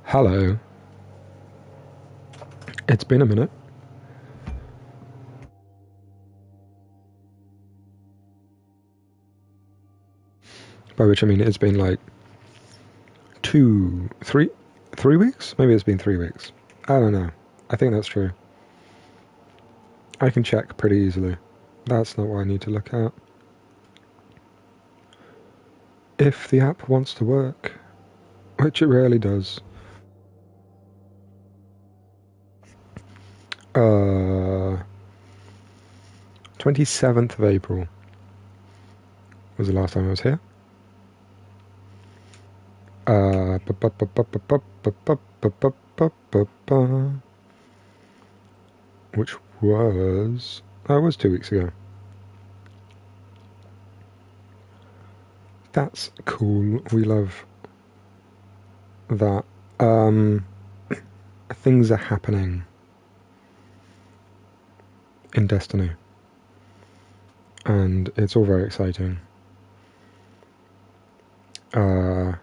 Hello. It's been a minute. By which I mean it's been like 3 weeks? Maybe it's been 3 weeks. I don't know. I think that's true. I can check pretty easily. That's not what I need to look at. If the app wants to work, which it rarely does. 27th of April was the last time I was here. Which was... that was 2 weeks ago. That's cool. We love that. Things are happening in Destiny. And it's all very exciting. I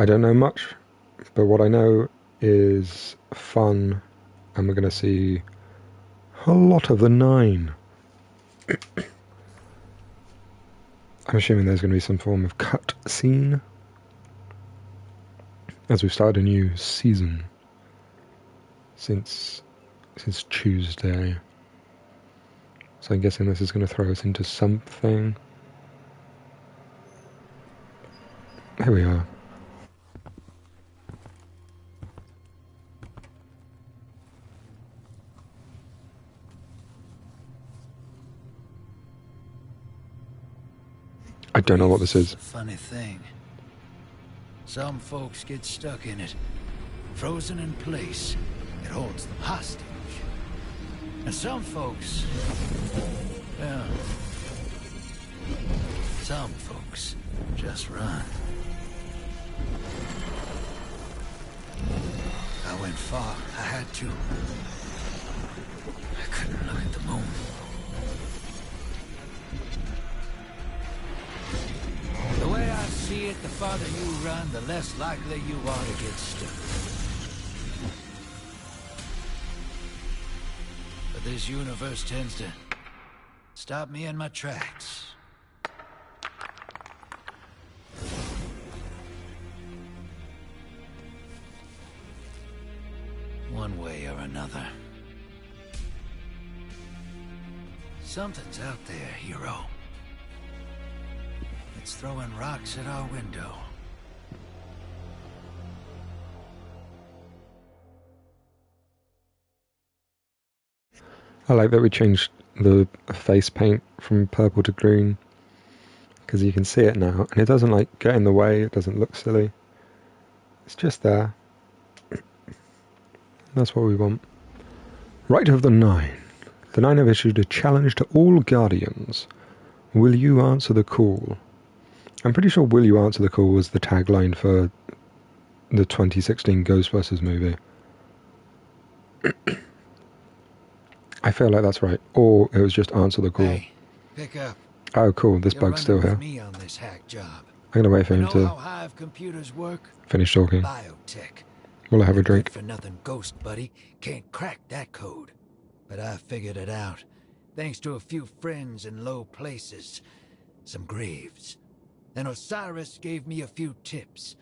don't know much, but what I know is fun, and we're going to see a lot of the 9. I'm assuming there's going to be some form of cut scene as we've started a new season since Tuesday. So I'm guessing this is going to throw us into something. Here we are. I don't know what this is. It's a funny thing. Some folks get stuck in it, frozen in place. It holds them hostage. And some folks, well, some folks just run. I went far. I had to. I couldn't look at the moon. The way I see it, the farther you run, the less likely you are to get stuck. But this universe tends to stop me in my tracks. One way or another. Something's out there, hero. It's throwing rocks at our window. I like that we changed the face paint from purple to green, because you can see it now, and it doesn't like get in the way, it doesn't look silly. It's just there. That's what we want. Right of the 9. The 9 have issued a challenge to all Guardians. Will you answer the call? I'm pretty sure Will You Answer the Call was the tagline for the 2016 Ghostbusters movie. I feel like that's right. Or it was just Answer the Call. Hey, pick up. Oh, cool. This You're bug's still running here. with me on this hack job. I'm going to wait for him Know to how hive computers work? finish talking. Biotech. Will I have a drink? For nothing ghost buddy can't crack that code. But I figured it out. Thanks to a few friends in low places. Some graves. And Osiris gave me a few tips.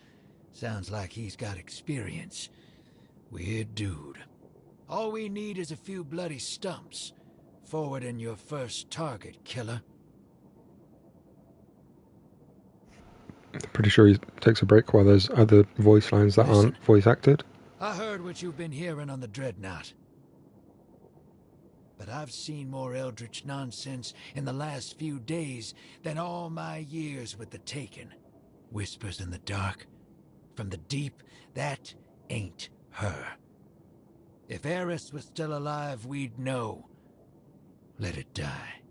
Sounds like he's got experience. Weird dude. All we need is a few bloody stumps. Forwarding your first target, killer. I'm pretty sure he takes a break while there's other voice lines that aren't voice acted. I heard what you've been hearing on the Dreadnought. But I've seen more eldritch nonsense in the last few days than all my years with the Taken. Whispers in the dark. From the deep, that ain't her. If Eris was still alive, we'd know. Let it die.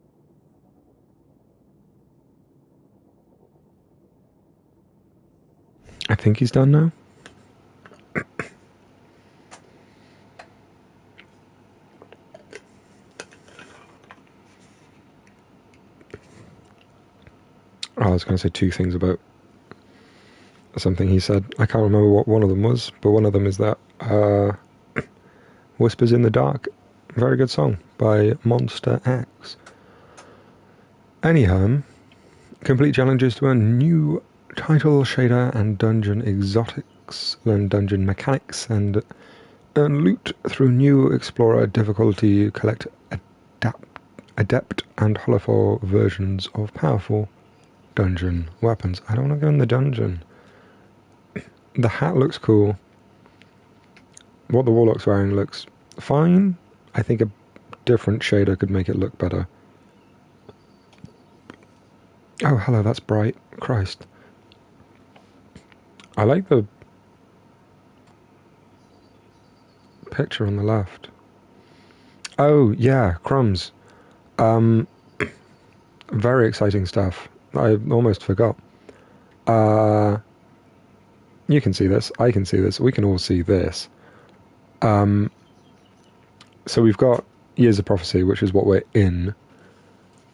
I think he's done now. Oh, I was going to say 2 things about something he said. I can't remember what one of them was, but one of them is that Whispers in the Dark, very good song by Monster X. Anyhow, complete challenges to earn new title, shader, and dungeon exotics, learn dungeon mechanics, and earn loot through new explorer difficulty, collect adept and holophor versions of powerful dungeon weapons. I don't want to go in the dungeon. The hat looks cool. What the warlock's wearing looks fine. I think a different shader could make it look better. Oh, hello, that's bright. Christ. I like the picture on the left. Oh, yeah, crumbs. Very exciting stuff. I almost forgot. You can see this. I can see this. We can all see this. So we've got Years of Prophecy, which is what we're in.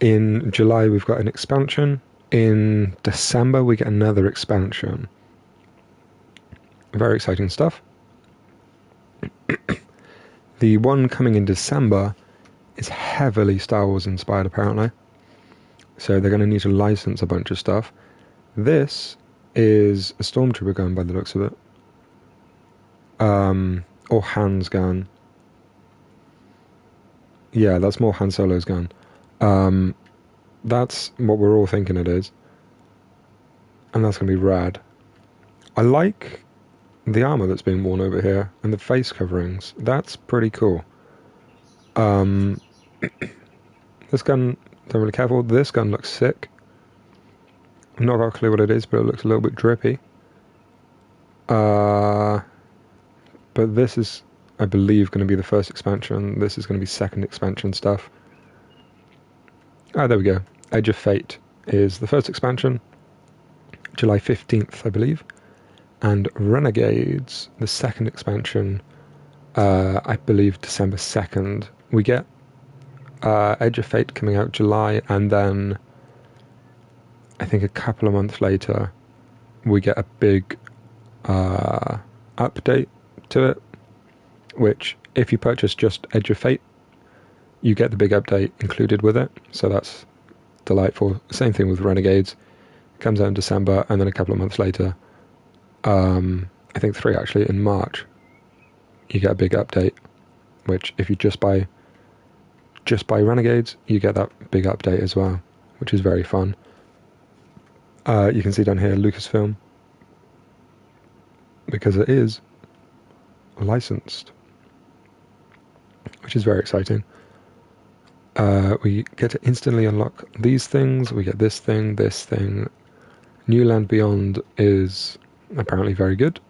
In July, we've got an expansion. In December, we get another expansion. Very exciting stuff. The one coming in December is heavily Star Wars inspired, apparently. So they're going to need to license a bunch of stuff. This is a Stormtrooper gun by the looks of it. Or Han's gun. Yeah, that's more Han Solo's gun. That's what we're all thinking it is. And that's going to be rad. I like the armour that's being worn over here and the face coverings. That's pretty cool. This gun, don't really care for. This gun looks sick. I've not got a clue what it is, but it looks a little bit drippy. But this is, I believe, going to be the first expansion. This is going to be second expansion stuff. Ah, there we go. Edge of Fate is the first expansion. July 15th, I believe. And Renegades, the second expansion, I believe December 2nd. We get Edge of Fate coming out July, and then I think a couple of months later we get a big update to it, which if you purchase just Edge of Fate, you get the big update included with it, so that's delightful. Same thing with Renegades. It comes out in December, and then a couple of months later, I think 3 actually, in March, you get a big update, which if you just buy Renegades, you get that big update as well, which is very fun. You can see down here Lucasfilm, because it is licensed, which is very exciting. We get to instantly unlock these things. We get this thing. New Land Beyond is apparently very good.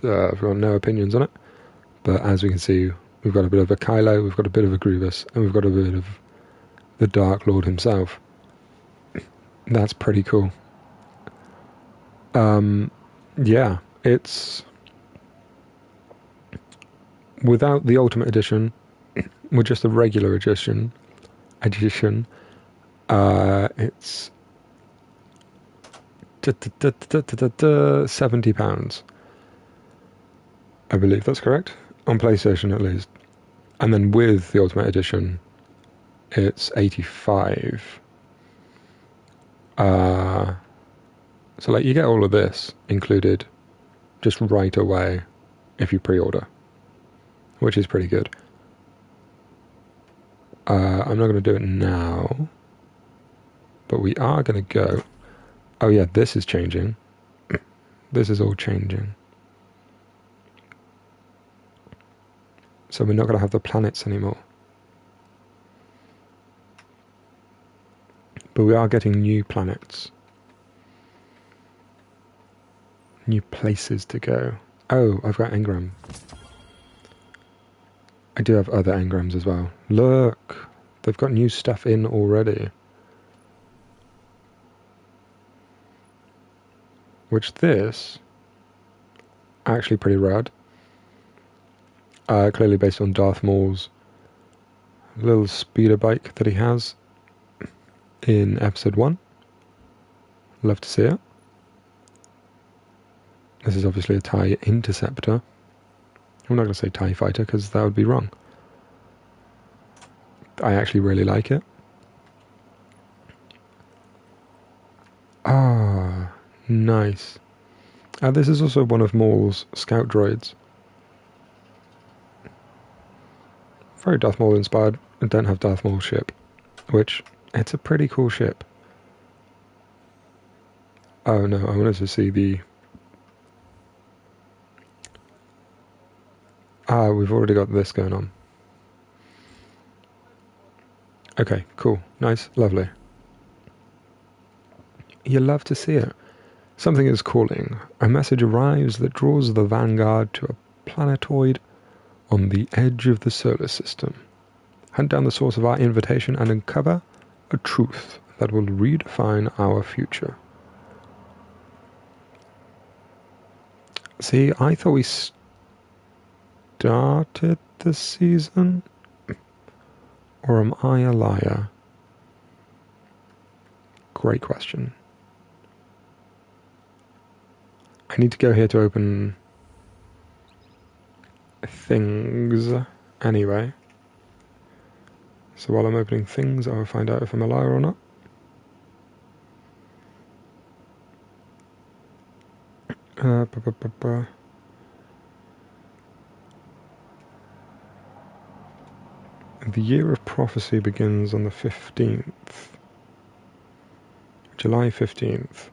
I've got no opinions on it, but as we can see, we've got a bit of a Kylo, we've got a bit of a Grievous, and we've got a bit of the Dark Lord himself. That's pretty cool. Yeah, it's without the Ultimate Edition, with just the regular edition, it's £70. I believe that's correct, on PlayStation at least. And then with the Ultimate Edition, it's £85. So like you get all of this included just right away if you pre-order, which is pretty good. I'm not going to do it now, but we are going to go. Oh yeah, this is changing. This is all changing. So we're not going to have the planets anymore. But we are getting new planets. New places to go. Oh, I've got engram. I do have other engrams as well. Look! They've got new stuff in already. Which this, actually pretty rad. Clearly based on Darth Maul's little speeder bike that he has in episode 1. Love to see it. This is obviously a TIE Interceptor. I'm not going to say TIE Fighter because that would be wrong. I actually really like it. Ah, nice. This is also one of Maul's scout droids. Very Darth Maul inspired. I don't have Darth Maul's ship, which, it's a pretty cool ship. Oh no, I wanted to see the... we've already got this going on. Okay, cool, nice, lovely. You love to see it. Something is calling. A message arrives that draws the Vanguard to a planetoid on the edge of the solar system. Hunt down the source of our invitation and uncover a truth that will redefine our future. See, I thought we started the season? Or am I a liar? Great question. I need to go here to open things anyway. So while I'm opening things, I'll find out if I'm a liar or not. The year of prophecy begins on the 15th. July 15th.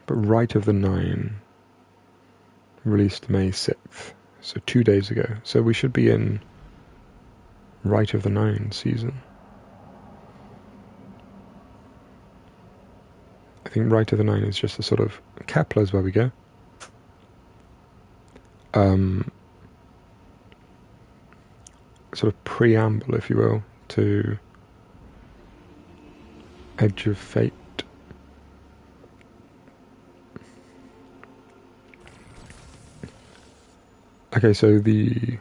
But Rite of the Nine released May 6th, so 2 days ago. So we should be in Rite of the Nine season. I think Rite of the Nine is just a sort of... Kepler's where we go. Sort of preamble, if you will, to Edge of Fate. Okay, so the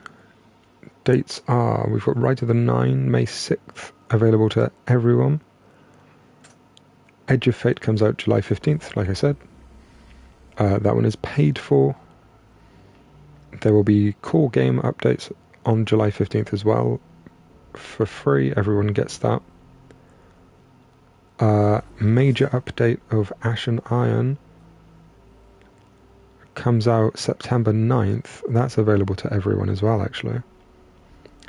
dates are, we've got Rite of the Nine, May 6th, available to everyone. Edge of Fate comes out July 15th, like I said. That one is paid for. There will be core game updates on July 15th as well, for free. Everyone gets that. Major update of Ash and Iron comes out September 9th. That's available to everyone as well, actually.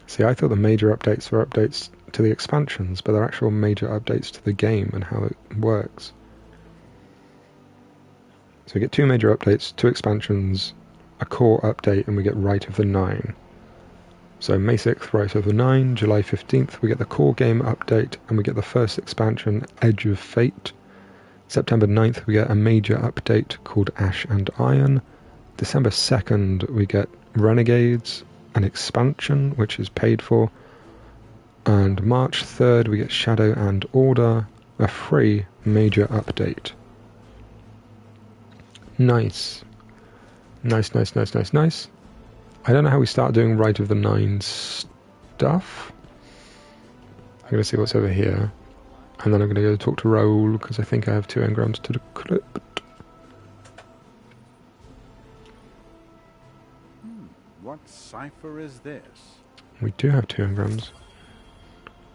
See, I thought the major updates were updates to the expansions, but they're actual major updates to the game and how it works. So we get 2 major updates, 2 expansions, a core update, and we get Rite of the Nine. So May 6th, Rite of the Nine. July 15th, we get the core game update, and we get the first expansion, Edge of Fate. September 9th, we get a major update called Ash and Iron. December 2nd, we get Renegades, an expansion, which is paid for. And March 3rd, we get Shadow and Order, a free major update. Nice. Nice, nice, nice, nice, nice. I don't know how we start doing Rite of the Nine stuff. I'm going to see what's over here. And then I'm going to go talk to Raoul, because I think I have 2 engrams to decrypt. What cipher is this? We do have 2 engrams.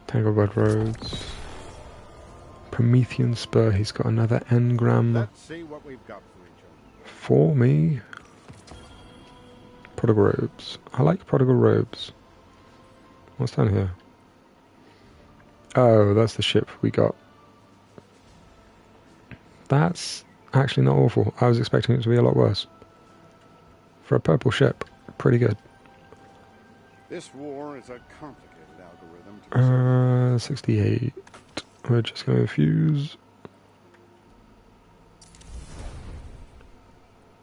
Tanglebud Roads. Promethean Spur, he's got another engram. Let's see what we've got for each other. For me. Prodigal Robes. I like Prodigal Robes. What's down here? Oh, that's the ship we got. That's actually not awful. I was expecting it to be a lot worse. For a purple ship, pretty good. This war is a complicated algorithm to 68. We're just going to infuse.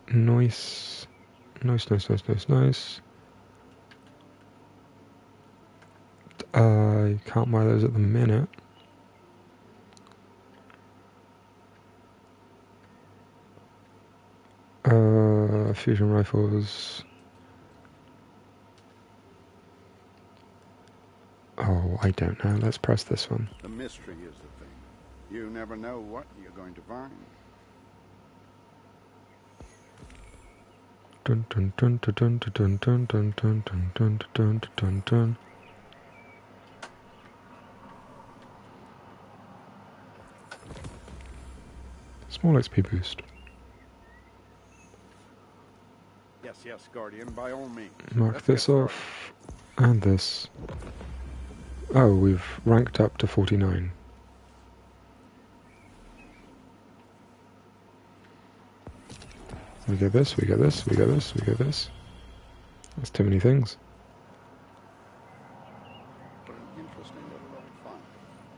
Nice. Nice, nice, nice, nice, nice. I can't buy those at the minute. Fusion rifles. Oh, I don't know. Let's press this one. The mystery is the thing. You never know what you're going to find. Dun dun dun dun dun dun dun dun dun dun dun dun dun dun. Small XP boost. Yes, yes, Guardian, by all means. Mark Let's this get off. And this. Oh, we've ranked up to 49. We get this, we get this, we get this, we get this. That's too many things. What an interesting little find.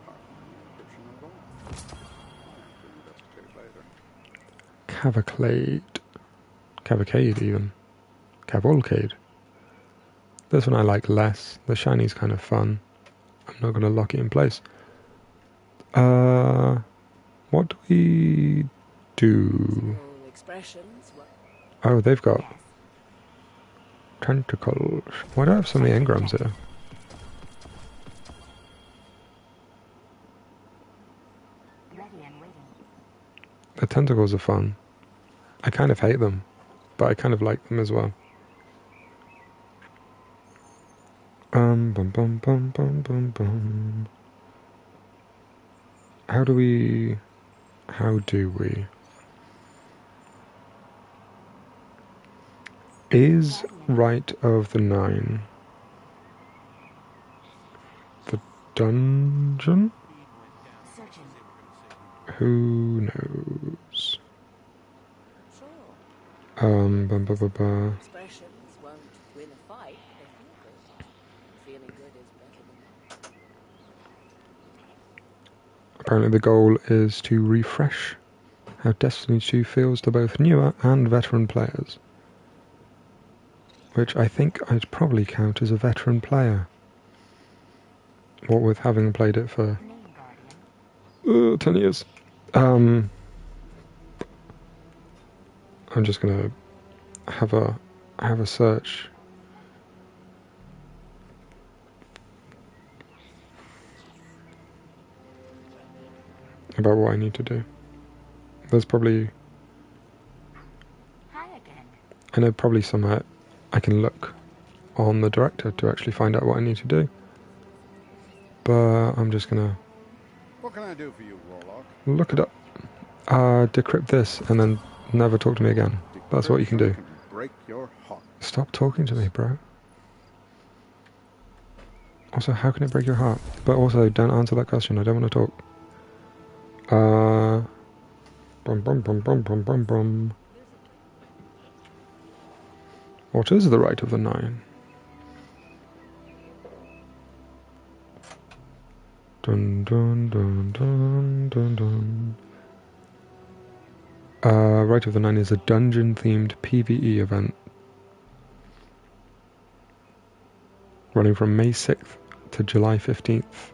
Hardly any encryption at all. I'll have to investigate later. Cavalcade even. Cavalcade. This one I like less. The shiny's kind of fun. I'm not going to lock it in place. What do we do? Oh, they've got tentacles. Why do I have so many engrams here? The tentacles are fun. I kind of hate them, but I kind of like them as well. Bum bum bum bum bum bum. How do we? Is Rite of the Nine the dungeon? Who knows? Bum bum bum bum. Apparently the goal is to refresh how Destiny 2 feels to both newer and veteran players. Which I think I'd probably count as a veteran player. What with having played it for 10 years. I'm just gonna have a search. About what I need to do. There's probably... I know probably somewhere I can look on the director to actually find out what I need to do. But I'm just gonna... What can I do for you, Warlock? Look it up. Decrypt this and then never talk to me again. That's what you can do. Break your heart. Stop talking to me, bro. Also, how can it break your heart? But also, don't answer that question. I don't want to talk. Bum bum bum bum bum bum bum. What is the Rite of the Nine? Dun dun dun dun dun dun. Rite of the Nine is a dungeon-themed PvE event running from May 6th to July 15th.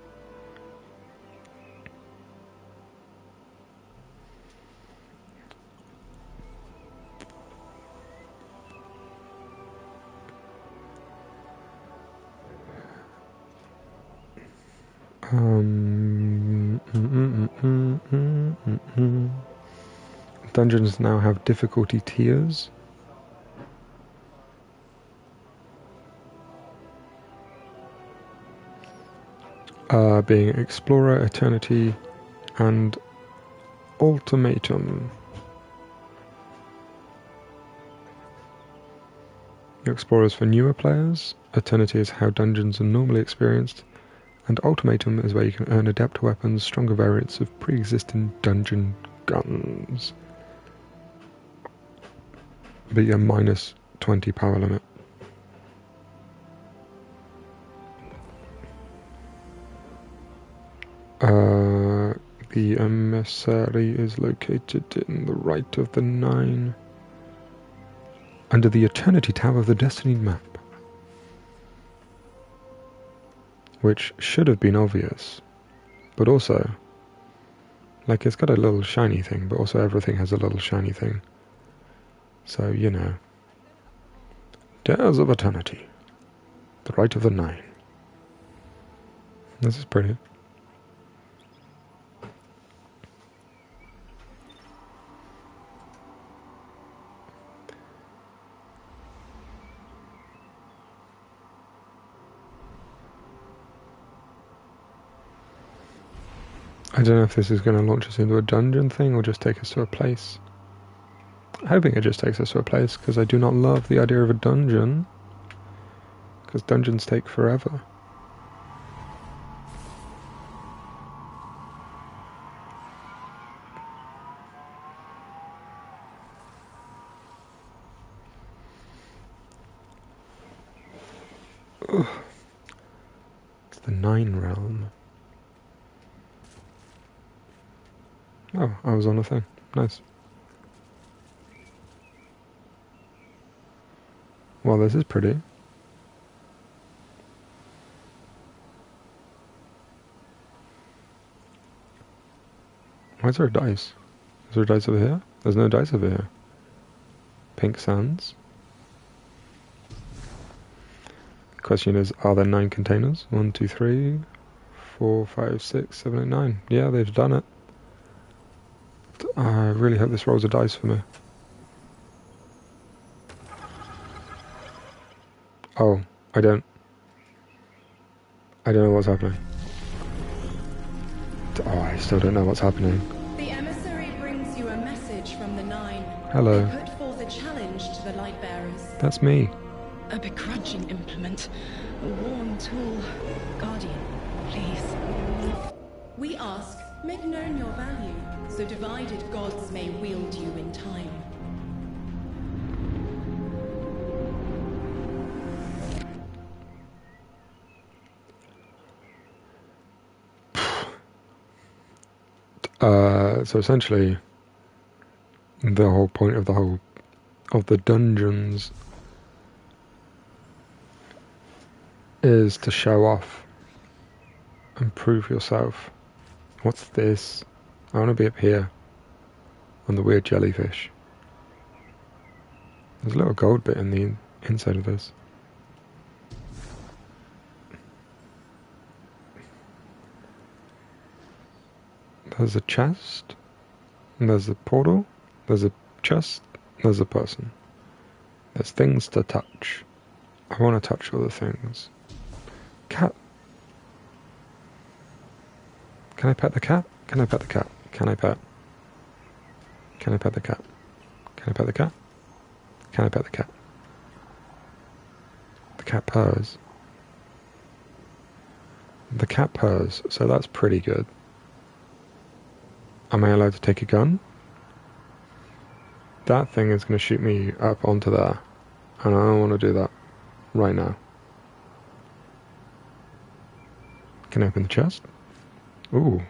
Dungeons now have difficulty tiers. Being Explorer, Eternity, and Ultimatum. Explorer is for newer players, Eternity is how dungeons are normally experienced, and Ultimatum is where you can earn adept weapons, stronger variants of pre-existing dungeon guns. But yeah, minus 20 power limit. The emissary is located in the Rite of the Nine, under the Eternity tab of the Destiny map. Which should have been obvious, but also, like, it's got a little shiny thing, but also everything has a little shiny thing. So, you know. Dares of Eternity. The Rite of the Nine. This is pretty. I don't know if this is going to launch us into a dungeon thing or just take us to a place. I'm hoping it just takes us to a place, because I do not love the idea of a dungeon. Because dungeons take forever. Ugh. It's the Nine Realm. Oh, I was on a thing. Nice. Well, this is pretty. Why is there a dice? Is there a dice over here? There's no dice over here. Pink sands. Question is, are there 9 containers? 1, 2, 3, 4, 5, 6, 7, 8, 9. Yeah, they've done it. I really hope this rolls a dice for me. Oh, I don't know what's happening. Oh, I still don't know what's happening. The emissary brings you a message from the Nine. Hello. They put forth a challenge to the Lightbearers. That's me. A begrudging implement. A worn tool. Guardian, please. We ask, make known your value, so divided gods may wield you in time. So essentially, the whole point of the dungeons is to show off and prove yourself. What's this? I want to be up here on the weird jellyfish. There's a little gold bit in the inside of this. There's a chest, and there's a portal, there's a chest, there's a person. There's things to touch. I want to touch other things. Cat. Can I pet the cat? Can I pet the cat? Can I pet? Can I pet the cat? Can I pet the cat? Can I pet the cat? The cat purrs. The cat purrs, so that's pretty good. Am I allowed to take a gun? That thing is going to shoot me up onto there, and I don't want to do that right now. Can I open the chest? Ooh,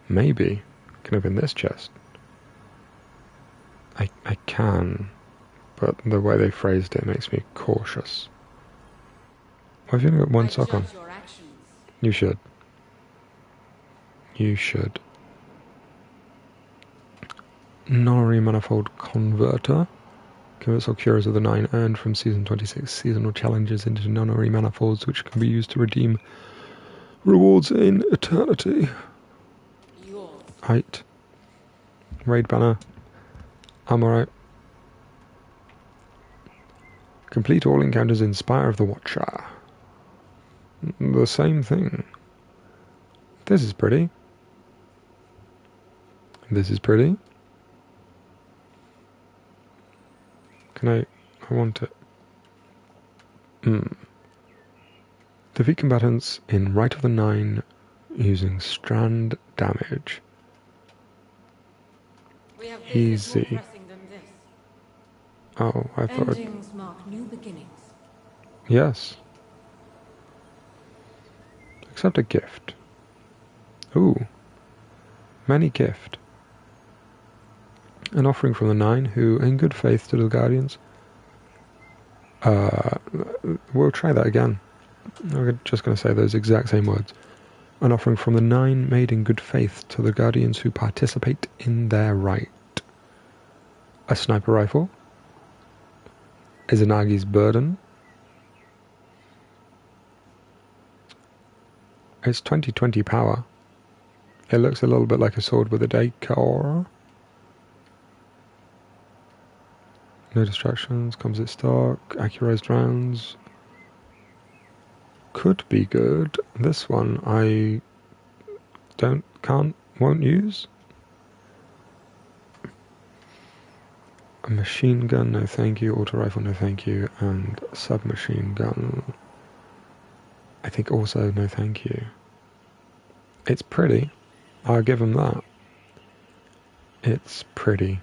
maybe. Can I open this chest? I can, but the way they phrased it makes me cautious. Why have you only got one sock on? You should. You should. Nonary Manifold Converter. Converts all cures of the 9 earned from Season 26 seasonal challenges into nonary manifolds, which can be used to redeem rewards in eternity. Height. Raid banner. I'm alright. Complete all encounters in Spire of the Watcher. The same thing. This is pretty. This is pretty. Can I want it. Defeat combatants in Rite of the 9 using strand damage. Easy. Oh, I thought. Endings mark new beginnings. Yes. Accept a gift. Ooh. Many gift. An offering from the 9 who, in good faith to the Guardians. We'll try that again. I'm just going to say those exact same words. An offering from the 9 made in good faith to the Guardians who participate in their rite. A sniper rifle. Izanagi's burden. It's 2020 power. It looks a little bit like a sword with a decor. No distractions, composite stock, accurized rounds. Could be good. This one I won't use. A machine gun, no thank you. Auto rifle, no thank you. And submachine gun, I think also no thank you. It's pretty. I'll give them that. It's pretty.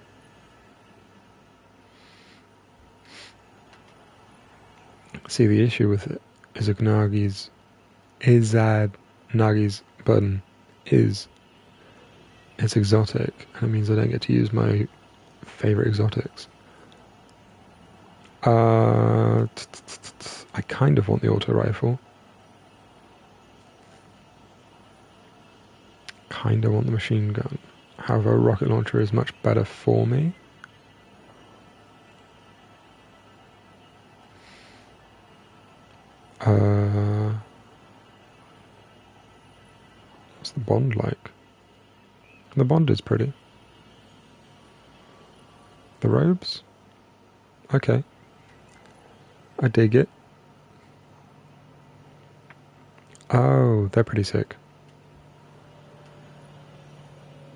See, the issue with it is Nagi's button is it's exotic, and it means I don't get to use my favorite exotics. I kind of want the auto rifle. Kind of want the machine gun. However, a rocket launcher is much better for me. What's the Bond like? The Bond is pretty. The robes? Okay. I dig it. Oh, they're pretty sick.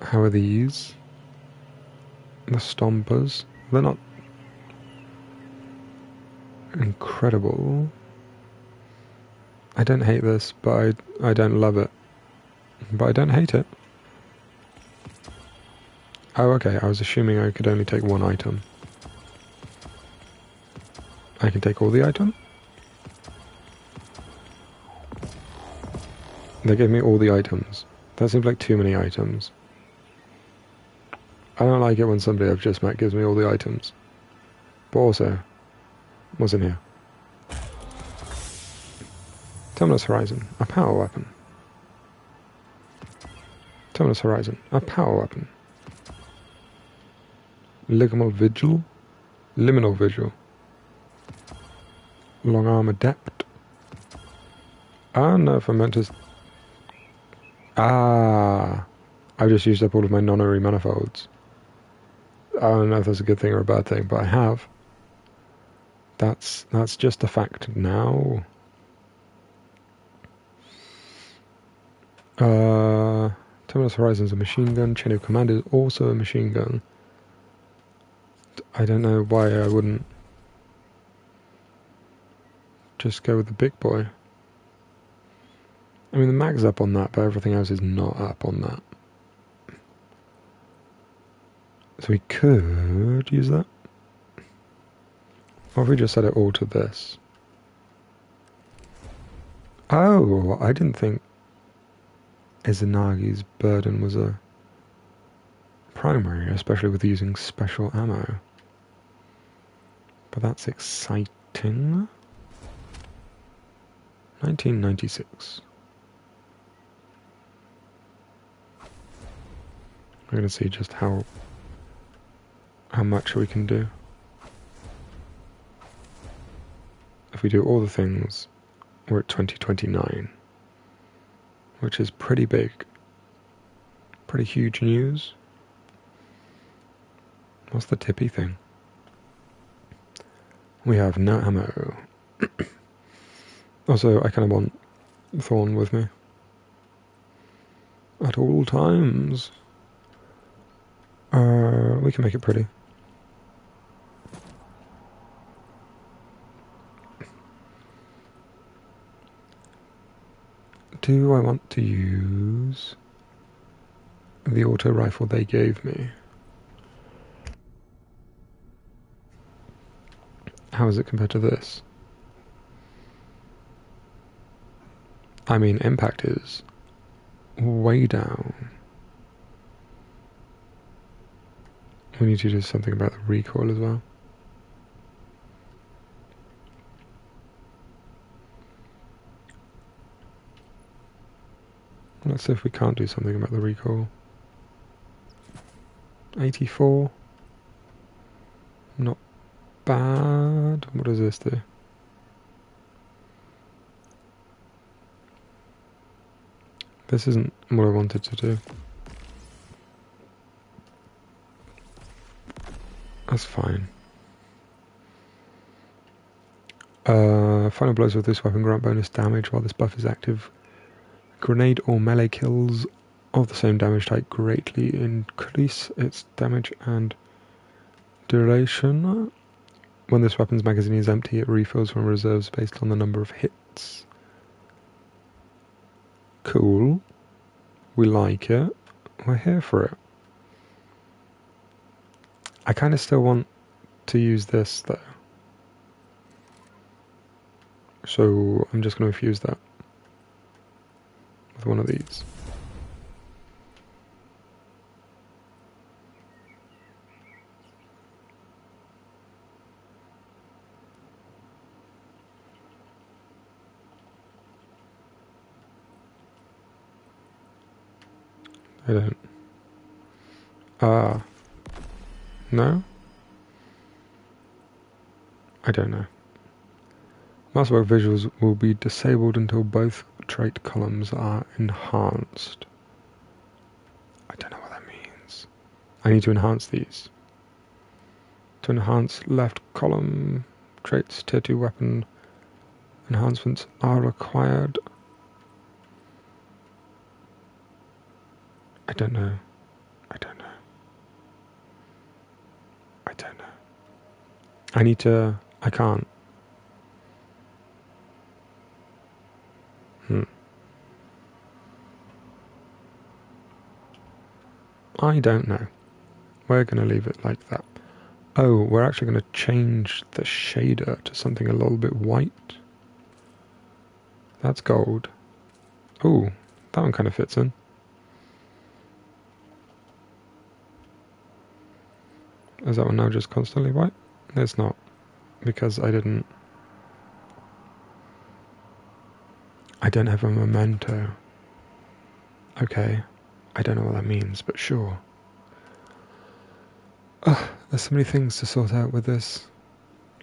How are these? The Stompers. They're not incredible. I don't hate this, but I don't love it. But I don't hate it. Oh, okay, I was assuming I could only take one item. I can take all the item? They gave me all the items. That seems like too many items. I don't like it when somebody I've just met gives me all the items. But also, what's in here? Terminus Horizon, a power weapon. Terminus Horizon, a power weapon. Liminal Vigil? Liminal Vigil. Long Arm Adept. I don't know if I meant to... I've just used up all of my non-honorary manifolds. I don't know if that's a good thing or a bad thing, but I have. That's just a fact now. Terminus Horizon's a machine gun. Chain of Command is also a machine gun. I don't know why I wouldn't just go with the big boy. I mean, the mag's up on that, but everything else is not up on that. So we could use that. Or if we just set it all to this. Oh, I didn't think Izanagi's burden was a primary, especially with using special ammo. But that's exciting. 1996. We're going to see just how much we can do. If we do all the things, we're at 2029, which is pretty big. Pretty huge news. What's the tippy thing? We have no ammo. Also, I kind of want Thorn with me. At all times. We can make it pretty. Do I want to use the auto rifle they gave me? How is it compared to this? I mean, impact is way down. We need to do something about the recoil as well. Let's see if we can't do something about the recoil. 84. Not bad. What does this do? This isn't what I wanted to do. That's fine. Final blows with this weapon grant bonus damage while this buff is active. Grenade or melee kills of the same damage type greatly increase its damage and duration. When this weapon's magazine is empty, it refills from reserves based on the number of hits. Cool. We like it. We're here for it. I kind of still want to use this though. So I'm just going to infuse that with one of these. I don't. No? I don't know. Masterwork visuals will be disabled until both trait columns are enhanced. I don't know what that means. I need to enhance these. To enhance left column traits, tier 2 weapon enhancements are required. I don't know. I don't know. I don't know. I need to... I can't. I don't know. We're going to leave it like that. Oh, we're actually going to change the shader to something a little bit white. That's gold. Oh, that one kind of fits in. Is that one now just constantly white? It's not, because I don't have a memento. Okay, I don't know what that means, but sure. There's so many things to sort out with this.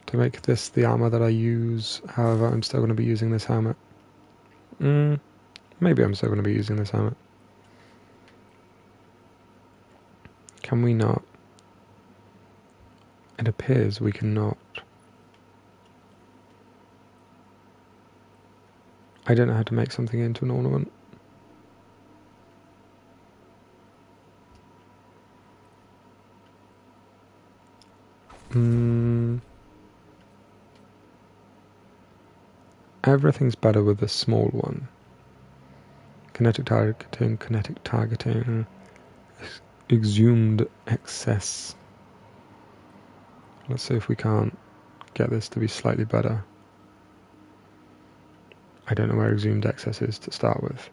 To make this the armor that I use, however, I'm still going to be using this helmet. Maybe I'm still going to be using this helmet. Can we not? It appears we cannot. I don't know how to make something into an ornament. Everything's better with the small one. Kinetic targeting, exhumed excess. Let's see if we can't get this to be slightly better. I don't know where exhumed excess is to start with.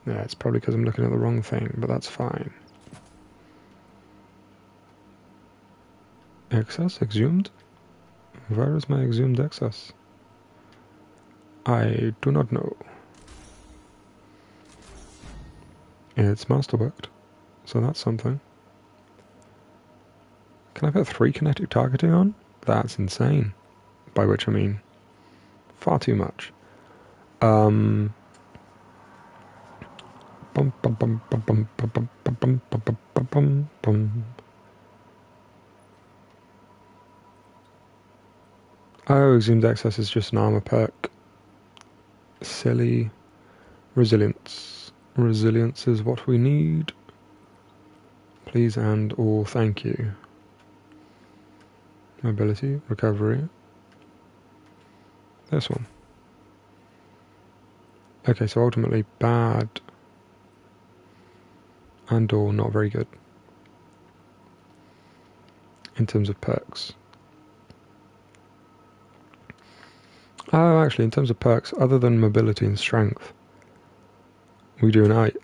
Yeah, it's probably because I'm looking at the wrong thing, but that's fine. Excess? Exhumed? Where is my exhumed excess? I do not know. It's masterworked, so that's something. Can I put 3 kinetic targeting on? That's insane. By which I mean far too much. Oh, exhumed excess is just an armor perk. Silly. Resilience. Resilience is what we need. Please and or thank you. Mobility, recovery. This one. Okay, so ultimately bad and or not very good in terms of perks. Oh, actually, in terms of perks, other than mobility and strength, we do an 8.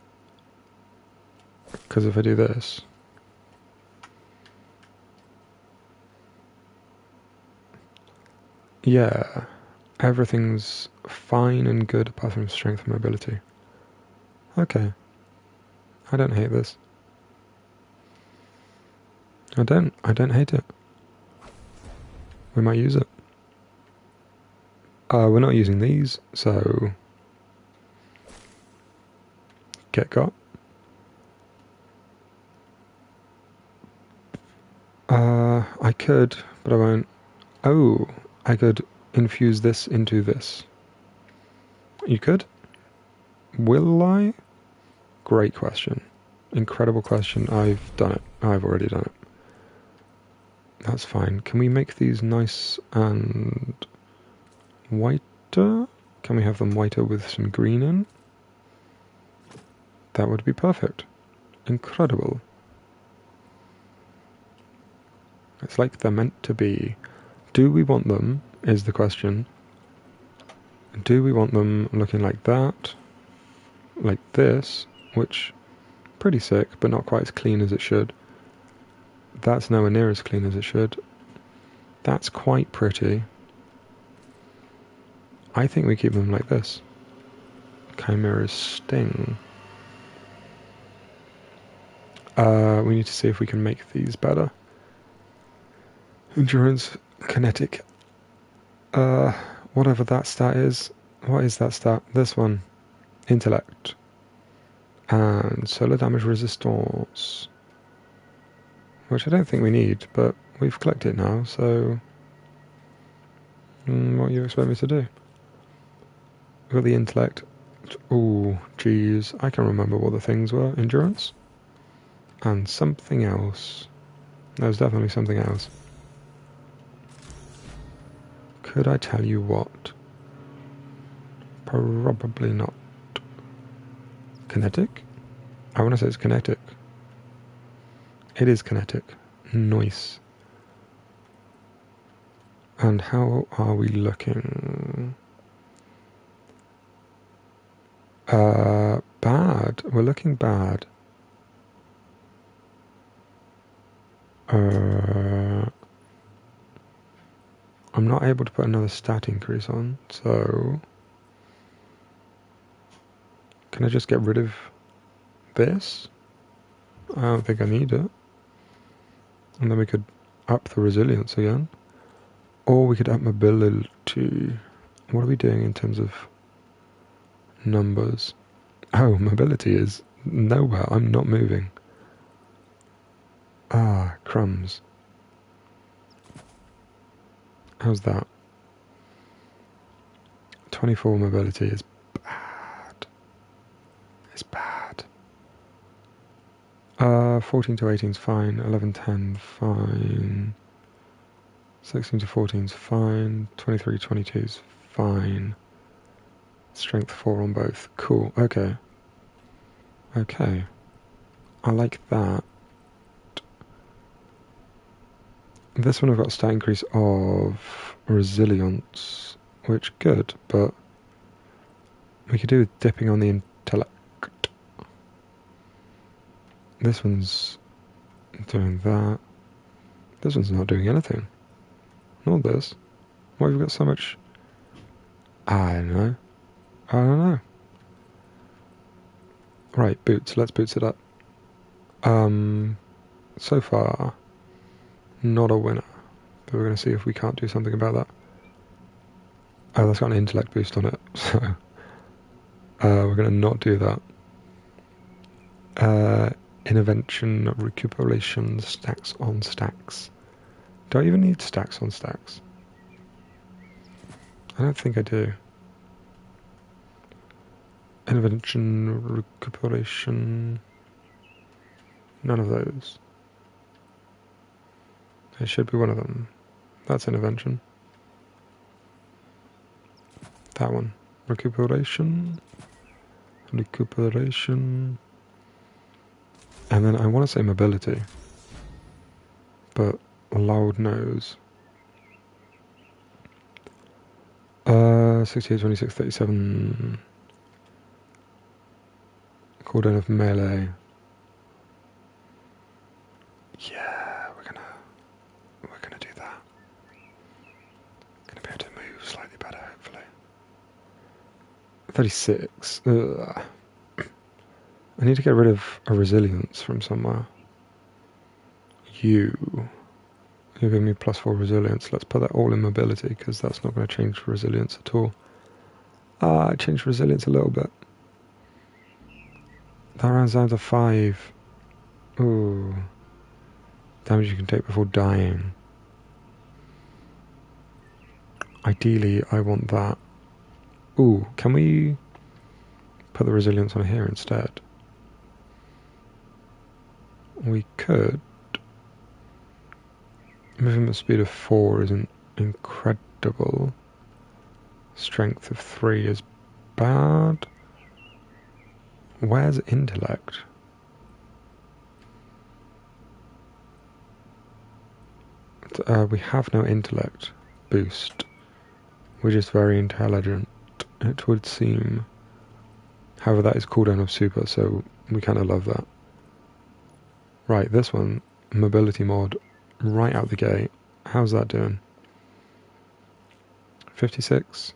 Because if I do this, yeah, everything's fine and good apart from strength and mobility. Okay, I don't hate this. I don't hate it. We might use it. We're not using these, so get got. I could, but I won't. Oh, I could infuse this into this. You could? Will I? Great question. Incredible question. I've done it. I've already done it. That's fine. Can we make these nice and whiter? Can we have them whiter with some green in? That would be perfect. Incredible. It's like they're meant to be. Do we want them, is the question. Do we want them looking like that? Like this, which, pretty sick, but not quite as clean as it should. That's nowhere near as clean as it should. That's quite pretty. I think we keep them like this. Chimera's Sting. We need to see if we can make these better. Endurance, kinetic. Whatever that stat is. What is that stat? This one. Intellect. And solar damage resistance. Which I don't think we need, but we've collected it now, so... what do you expect me to do? We've got the intellect. Ooh, geez. I can remember what the things were. Endurance? And something else. There's definitely something else. Could I tell you what? Probably not. Kinetic? I want to say it's kinetic. It is kinetic. Nice. And how are we looking? Bad. We're looking bad. I'm not able to put another stat increase on, so... Can I just get rid of this? I don't think I need it. And then we could up the resilience again. Or we could up mobility. What are we doing in terms of numbers? Oh, mobility is nowhere. I'm not moving. Ah, crumbs. How's that? 24 mobility is bad. It's bad. 14 to 18 is fine. 11, 10, fine. 16 to 14 is fine. 23 to 22 is fine. Strength 4 on both. Cool. Okay. Okay. I like that. This one I've got a stat increase of resilience, which good, but we could do with dipping on the intellect. This one's doing that. This one's not doing anything. Not this. Why have we got so much? I don't know. I don't know. Right, boots. Let's boots it up. So far, not a winner. But we're going to see if we can't do something about that. Oh, that's got an intellect boost on it. So, we're going to not do that. Intervention, recuperation, stacks on stacks. Do I even need stacks on stacks? I don't think I do. Intervention, recuperation... None of those. There should be one of them. That's intervention. That one. Recuperation. Recuperation. And then I want to say mobility. But loud nose. 68, 26, 37. Cooldown of melee. Yeah, we're gonna do that. Gonna be able to move slightly better, hopefully. 36. Ugh. I need to get rid of a resilience from somewhere. You're giving me +4 resilience. Let's put that all in mobility, because that's not going to change resilience at all. I changed resilience a little bit. That rounds down to 5. Ooh. Damage you can take before dying. Ideally, I want that. Ooh, can we put the resilience on here instead? We could. Movement speed of 4 isn't incredible. Strength of 3 is bad. Where's intellect? We have no intellect boost. We're just very intelligent, it would seem. However, that is cooldown of super, so we kind of love that. Right, this one, mobility mod, right out the gate. How's that doing? 56?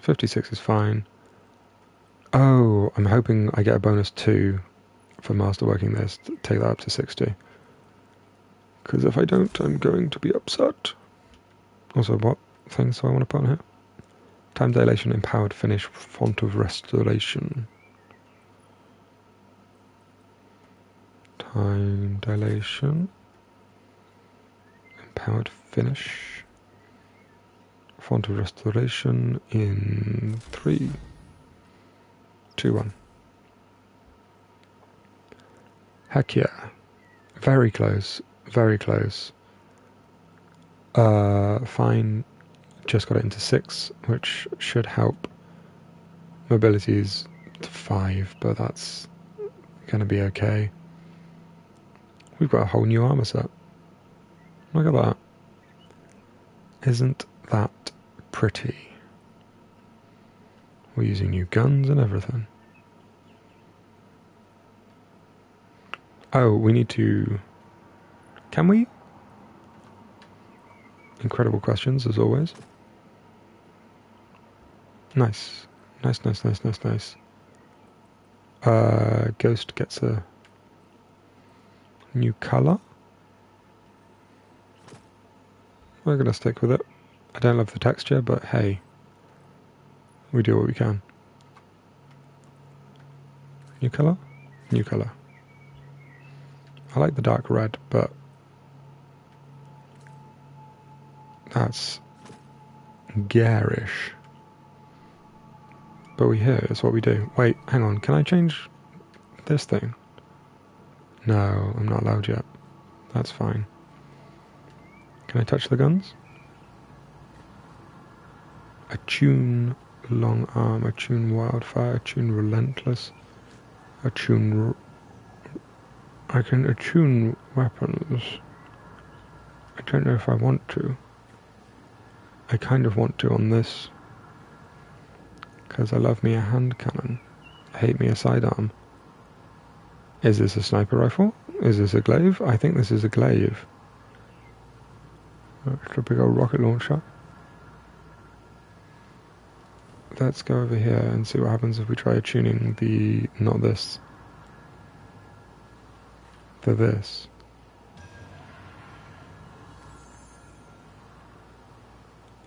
56 is fine. Oh, I'm hoping I get a bonus 2 for masterworking this, to take that up to 60. Because if I don't, I'm going to be upset. Also, what things do I want to put on here? Time dilation, empowered finish, font of restoration. Time dilation, empowered finish, font of restoration in 3, 2, 1. Heck yeah. Very close, very close. Fine, just got it into 6, which should help. Mobility's to 5, but that's gonna be okay. We've got a whole new armor set. Look at that. Isn't that pretty? We're using new guns and everything. Oh, we need to... Can we? Incredible questions, as always. Nice. Nice, nice, nice, nice, nice. Ghost gets a new colour. We're going to stick with it. I don't love the texture, but hey, we do what we can. New colour? New colour. I like the dark red, but that's garish. But we hear, it's what we do. Wait, hang on, can I change this thing? No, I'm not allowed yet. That's fine. Can I touch the guns? Attune long arm, attune wildfire, attune relentless, attune... I can attune weapons. I don't know if I want to. I kind of want to on this. Because I love me a hand cannon. I hate me a sidearm. Is this a sniper rifle? Is this a glaive? I think this is a glaive. It's a big old rocket launcher. Let's go over here and see what happens if we try tuning the... not this. The this.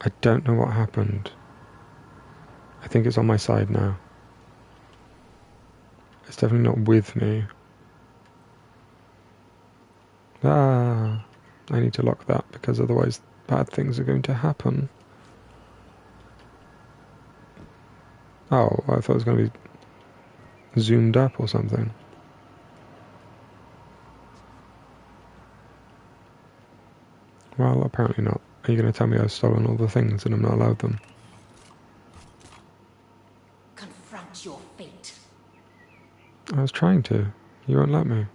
I don't know what happened. I think it's on my side now. It's definitely not with me. Ah, I need to lock that because otherwise bad things are going to happen. Oh, I thought it was going to be zoomed up or something. Well, apparently not. Are you going to tell me I've stolen all the things and I'm not allowed them? Confront your fate. I was trying to. You won't let me.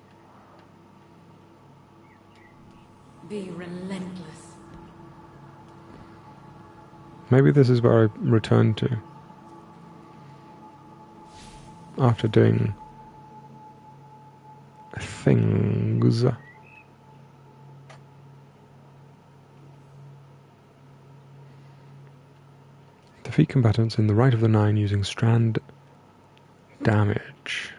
Be relentless. Maybe this is where I return to. After doing things. Defeat combatants in the right of the 9 using strand damage.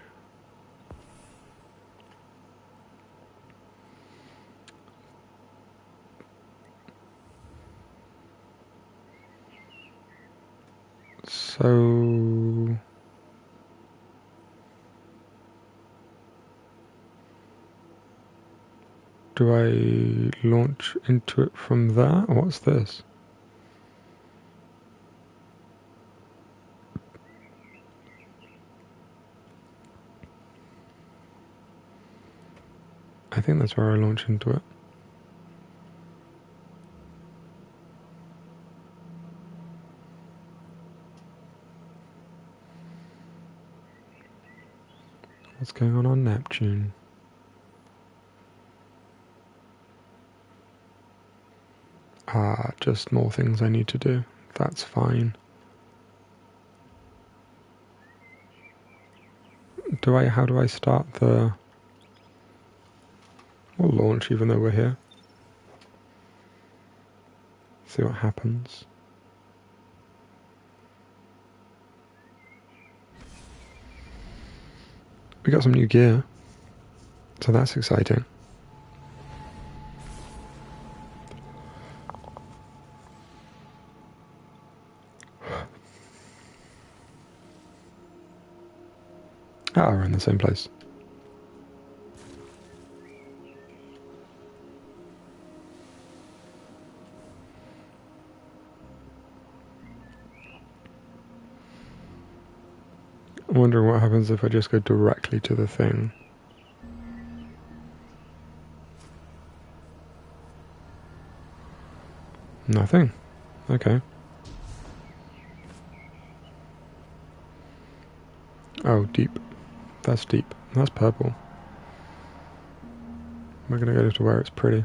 So Do I launch into it from there? What's this? I think that's where I launch into it. What's going on Neptune? Ah, just more things I need to do. That's fine. How do I start the... We'll launch even though we're here. See what happens. We got some new gear, so that's exciting. Ah, we're in the same place. I'm wondering what happens if I just go directly to the thing. Nothing. Okay. Oh, deep. That's deep. That's purple. We're gonna go to where it's pretty.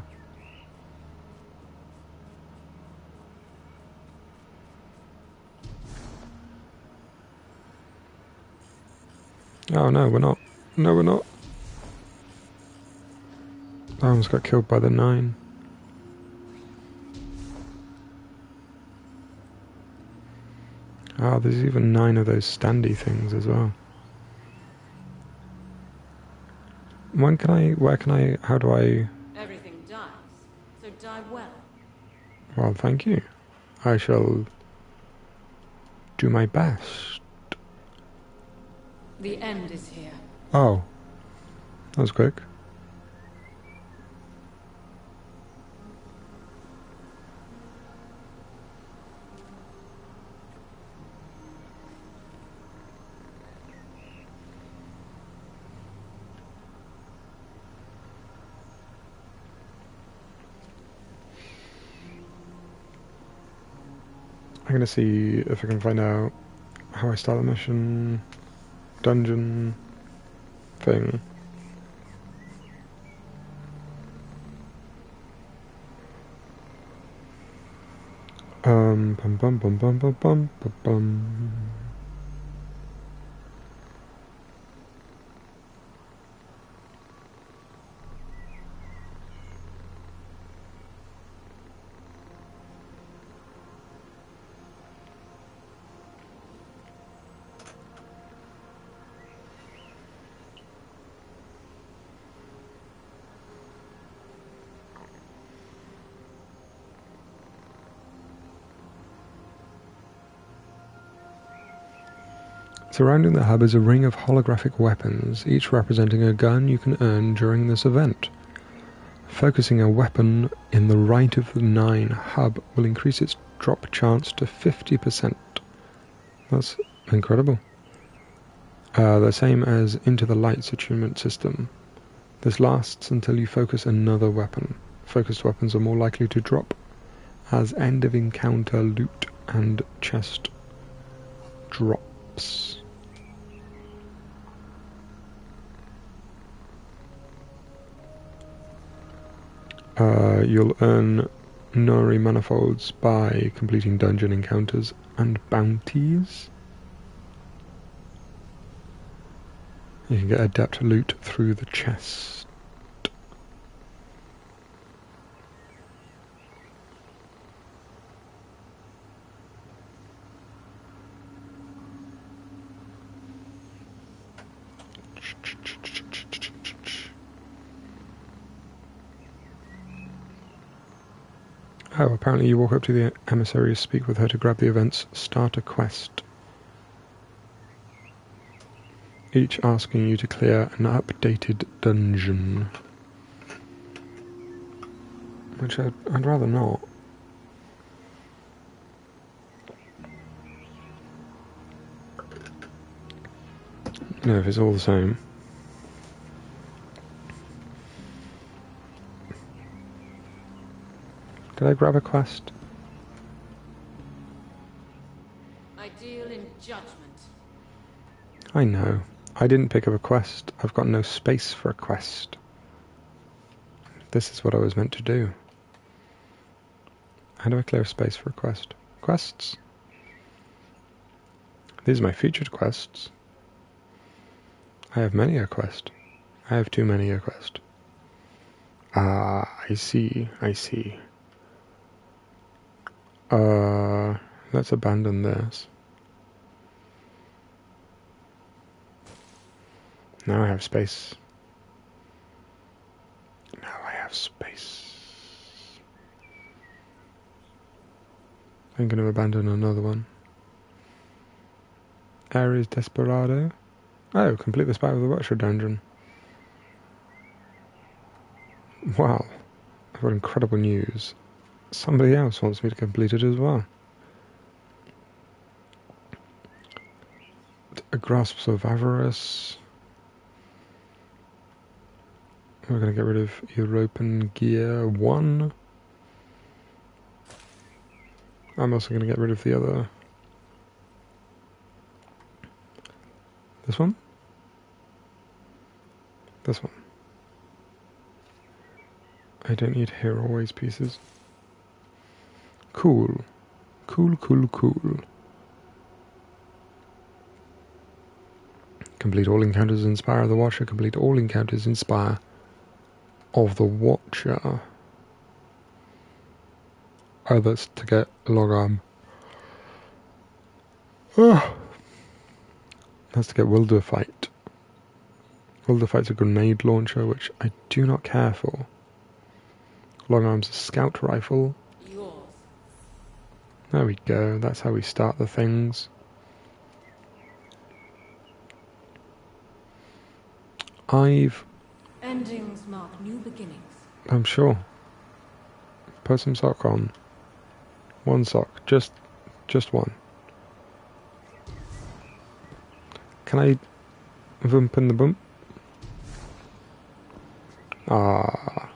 Oh no, we're not. No, we're not. I almost got killed by the 9. Oh, there's even 9 of those standy things as well. Where can I, how do I... Everything dies, so die well. Well, thank you. I shall do my best. The end is here. Oh, that was quick. I'm gonna see if I can find out how I start the mission, dungeon thing. Bum bum bum bum bum bum bum bum. Surrounding the hub is a ring of holographic weapons, each representing a gun you can earn during this event. Focusing a weapon in the right of the 9 hub will increase its drop chance to 50%. That's incredible. The same as Into the Light's attunement system. This lasts until you focus another weapon. Focused weapons are more likely to drop as end of encounter loot and chest drops. You'll earn Nori manifolds by completing dungeon encounters and bounties. You can get adept loot through the chest. Oh, apparently you walk up to the emissary, speak with her to grab the event's starter quest. Each asking you to clear an updated dungeon. which I'd rather not. You know, if it's all the same. Did I grab a quest? I deal in judgment. I know. I didn't pick up a quest. I've got no space for a quest. This is what I was meant to do. How do I clear space for a quest? Quests? These are my featured quests. I have many a quest. I have too many a quest. Ah, I see, I see. Let's abandon this. Now I have space. Now I have space. I'm going to abandon another one. Ares Desperado. Oh, complete the Spire of the Watcher dungeon. Wow. I've got incredible news. Somebody else wants me to complete it as well. A Grasps of Avarice. We're going to get rid of European Gear 1. I'm also going to get rid of the other. This one? This one. I don't need Hero Ways pieces. Cool. Cool, cool, cool. Complete all encounters in Spire of the Watcher. Complete all encounters in Spire of the Watcher. Oh, that's to get Logarm. Oh. That's to get Wilderfight. Wilderfight's a grenade launcher, which I do not care for. Longarm's a scout rifle. Yours. There we go, that's how we start the things. Endings mark new beginnings. I'm sure. Put some sock on. One sock, just one. Can I vump in the bump? Ah.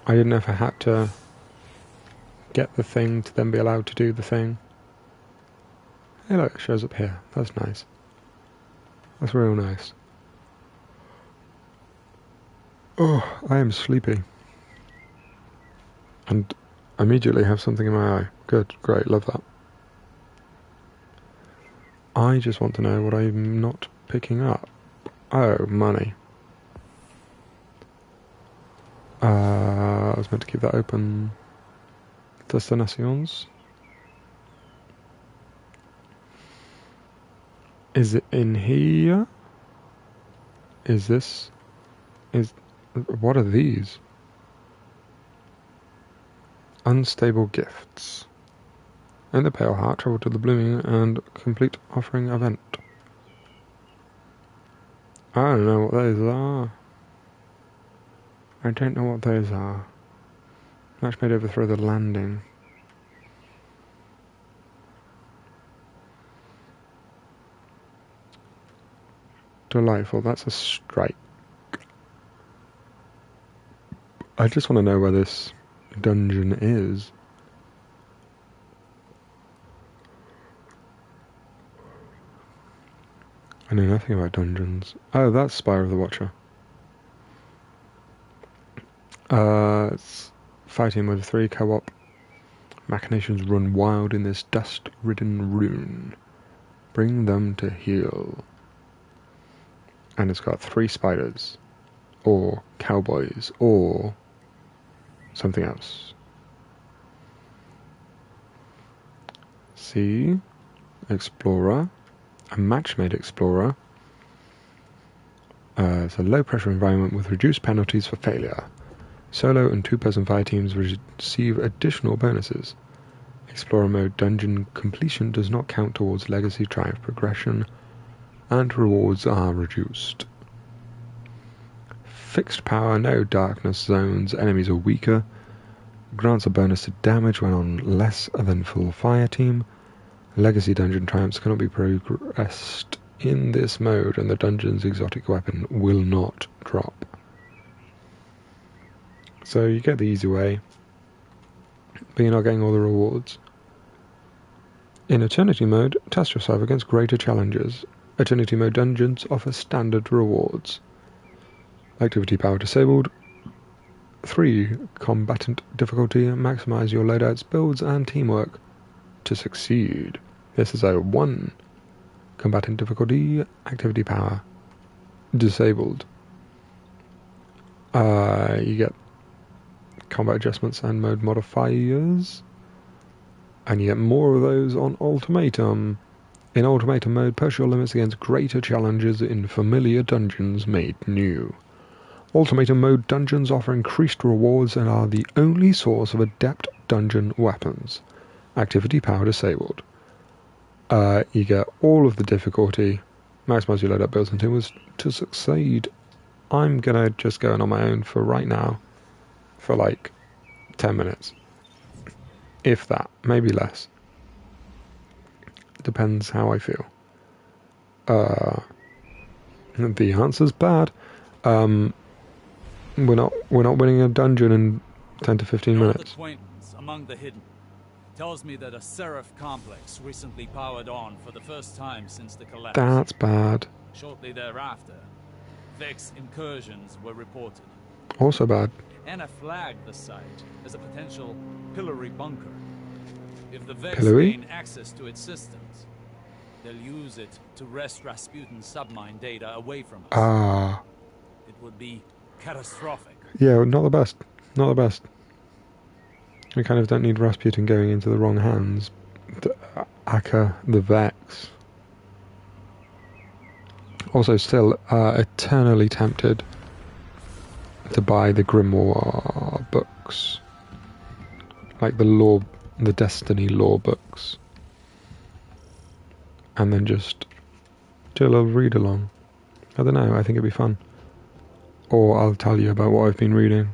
I didn't know if I had to get the thing to then be allowed to do the thing. Hey look, it shows up here. That's nice. That's real nice. Oh, I am sleepy. And immediately have something in my eye. Good, great, love that. I just want to know what I'm not picking up. Oh, money. I was meant to keep that open. Destinations. Is it in here? Is this... What are these? Unstable gifts. In the Pale Heart, travel to the Blooming and complete offering event. I don't know what those are. I don't know what those are. Match made overthrow the landing. Delightful, that's a strike. I just want to know where this dungeon is. I know nothing about dungeons. Oh, that's Spire of the Watcher. It's fighting mode 3 co-op. Machinations run wild in this dust-ridden ruin. Bring them to heel. And it's got 3 spiders. Or cowboys. Or something else. See? Explorer. A match-made explorer. It's a low-pressure environment with reduced penalties for failure. Solo and 2-person fire teams receive additional bonuses. Explorer mode dungeon completion does not count towards legacy triumph progression, and rewards are reduced. fixed power, no darkness zones, enemies are weaker. Grants a bonus to damage when on less than full fire team. Legacy dungeon triumphs cannot be progressed in this mode, and the dungeon's exotic weapon will not drop. So you get the easy way, but you're not getting all the rewards. In Eternity mode, test yourself against greater challenges. Eternity mode dungeons offer standard rewards. Activity power disabled. 3. Combatant difficulty. Maximize your loadouts, builds, and teamwork to succeed. This is a 1. Combatant difficulty. Activity power disabled. You get combat adjustments and mode modifiers. And you get more of those on Ultimatum. In Ultimatum mode, push your limits against greater challenges in familiar dungeons made new. Ultimatum mode dungeons offer increased rewards and are the only source of adept dungeon weapons. Activity power disabled. You get all of the difficulty. Maximize your loadout, builds, and teamwork to succeed. I'm gonna just go in on my own for right now, for like 10 minutes. If that, maybe less. Depends how I feel. The answer's bad. We're not winning a dungeon in 10 to 15 minutes. Acquaintance among the hidden tells me that a Seraph complex recently powered on for the first time since the collapse. That's bad. Shortly thereafter, Vex incursions were reported. Also bad. Anna flagged the site as a potential pillory bunker. If the Vex Pillory? gain access to its systems, they'll use it to wrest Rasputin's submine data away from us. Ah. It would be catastrophic. Yeah, not the best. Not the best. We kind of don't need Rasputin going into the wrong hands. Akka the Vex. Also still eternally tempted to buy the Grimoire books. Like the Destiny lore books. And then just do a little read along. I don't know, I think it'd be fun. Or I'll tell you about what I've been reading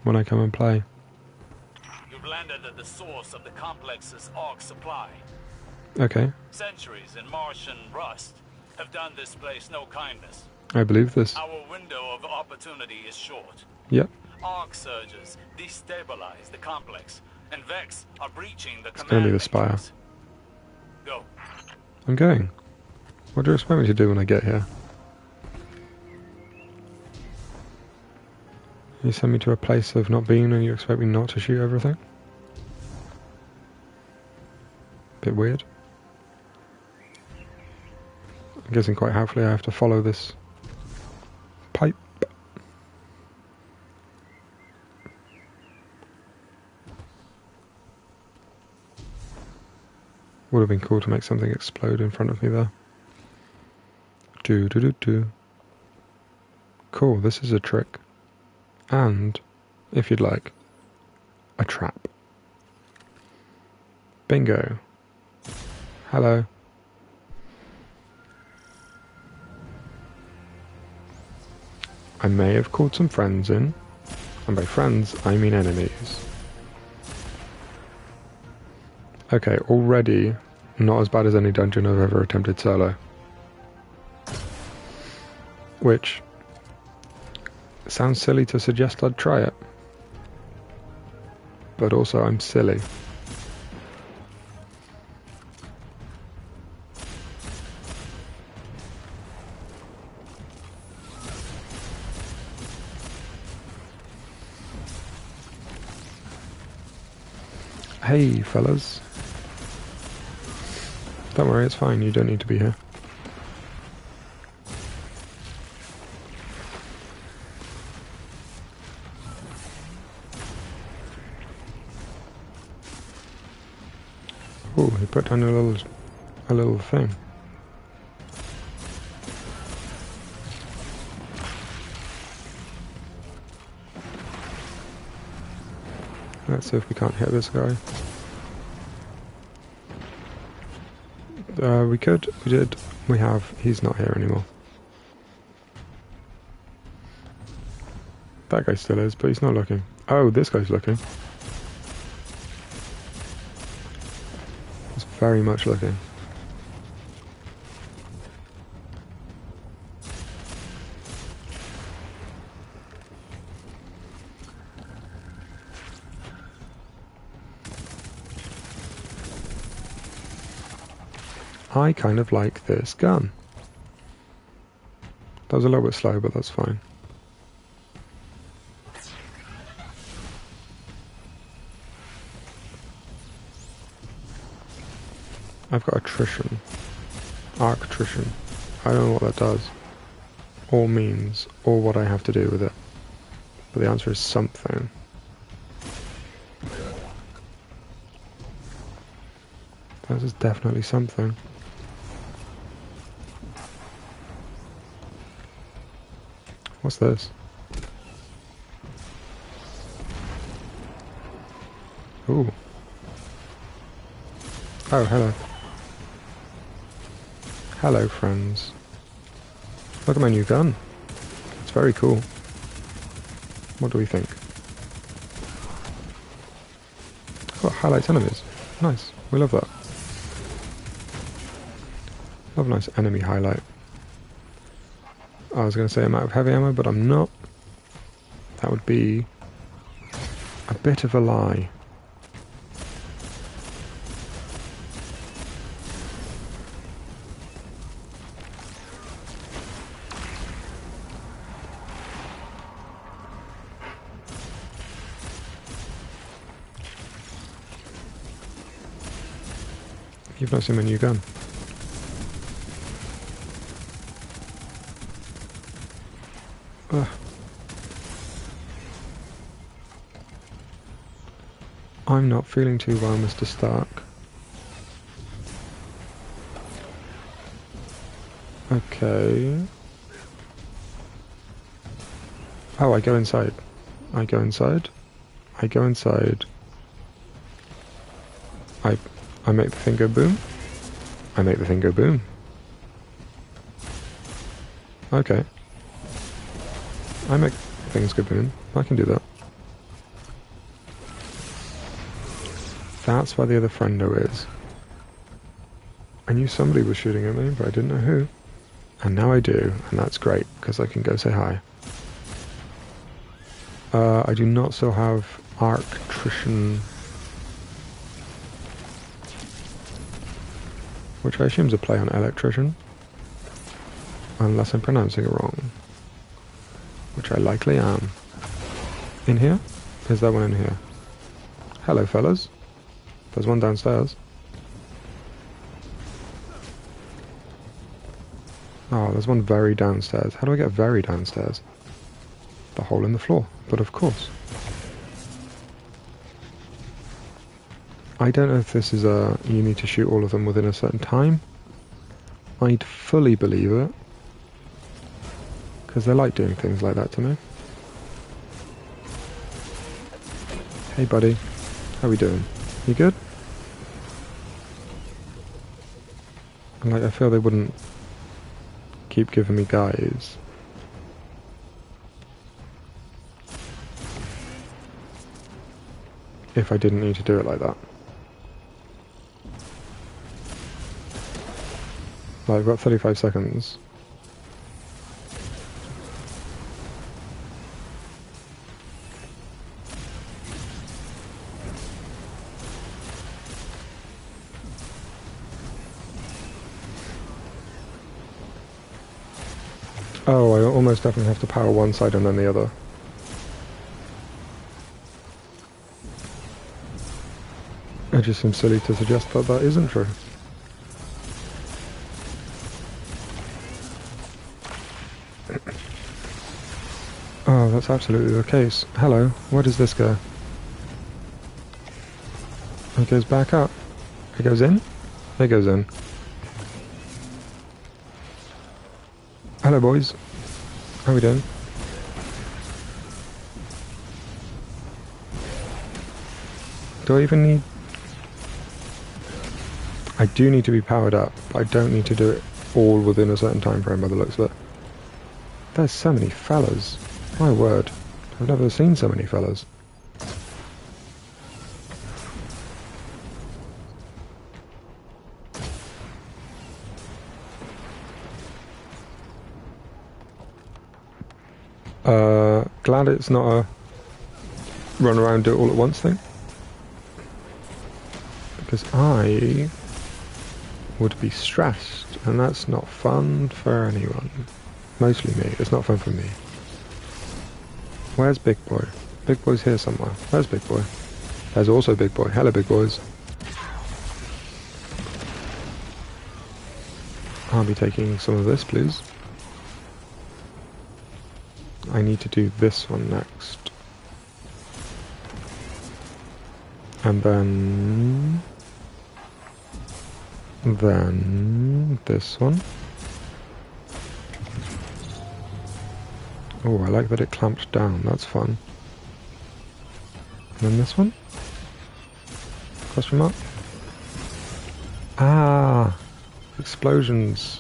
when I come and play. You've landed at the source of the complex's arc supply. Okay, Centuries in Martian rust have done this place no kindness. I believe this. Our window of opportunity is short. Yep, Arc surges destabilize the complex, and Vex are breaching the command. gonna be the Spire. matrix. Go. I'm going. What do you expect me to do when I get here? You send me to a place I've not been and you expect me not to shoot everything? Bit weird. I'm guessing quite helpfully I have to follow this pipe. Would have been cool to make something explode in front of me there. Do. Cool, this is a trick. And, if you'd like, a trap. Bingo. Hello. I may have called some friends in, and by friends I mean enemies. Okay, already not as bad as any dungeon I've ever attempted solo. Which sounds silly to suggest I'd try it. But also I'm silly. Hey, fellas. Don't worry, it's fine. You don't need to be here. Oh, he put down a little thing. Let's see if we can't hit this guy. We could, we did, we have, he's not here anymore. That guy still is, but he's not looking. Oh, this guy's looking. He's very much looking. I kind of like this gun. That was a little bit slow, but that's fine. I've got attrition. Arc attrition. I don't know what that does, or means, or what I have to do with it. But the answer is something. That is definitely something. What's this? Ooh. Oh, hello. Hello, friends. Look at my new gun. It's very cool. What do we think? Oh, highlights enemies. Nice. We love that. Love a nice enemy highlight. I was going to say I'm out of heavy ammo, but I'm not. That would be a bit of a lie. You've not seen my new gun. Ugh. I'm not feeling too well, Mr. Stark. Okay. Oh, I go inside. I go inside. I go inside. I make the thing go boom. I make the thing go boom. Okay. I make things go boom. I can do that. That's where the other friendo is. I knew somebody was shooting at me, but I didn't know who. And now I do, and that's great, because I can go say hi. I do not still have Arctrition, which I assume is a play on electrician, unless I'm pronouncing it wrong, which I likely am. In here? Is there one in here? Hello, fellas. There's one downstairs. Oh, there's one very downstairs. How do I get very downstairs? The hole in the floor, but of course. I don't know if this is a, you need to shoot all of them within a certain time. I'd fully believe it. Because they like doing things like that to me. Hey buddy, how we doing? You good? And like, I feel they wouldn't keep giving me guys. If I didn't need to do it like that. Like, I've got 35 seconds. Oh, I almost definitely have to power one side and then the other. It just seems silly to suggest that that isn't true. Oh, that's absolutely the case. Hello, where does this go? It goes back up. It goes in? It goes in. Hello, boys. How we doing? Do I even need... I do need to be powered up, but I don't need to do it all within a certain time frame by the looks of it. There's so many fellas. My word. I've never seen so many fellas. Glad it's not a run around, do it all at once thing. Because I would be stressed, and that's not fun for anyone. Mostly me. It's not fun for me. Where's Big Boy? Big Boy's here somewhere. Where's Big Boy? There's also Big Boy. Hello, Big Boys. I'll be taking some of this, please. I need to do this one next. And then this one. Oh, I like that it clamped down. That's fun. And then this one? Question mark? Ah! Explosions.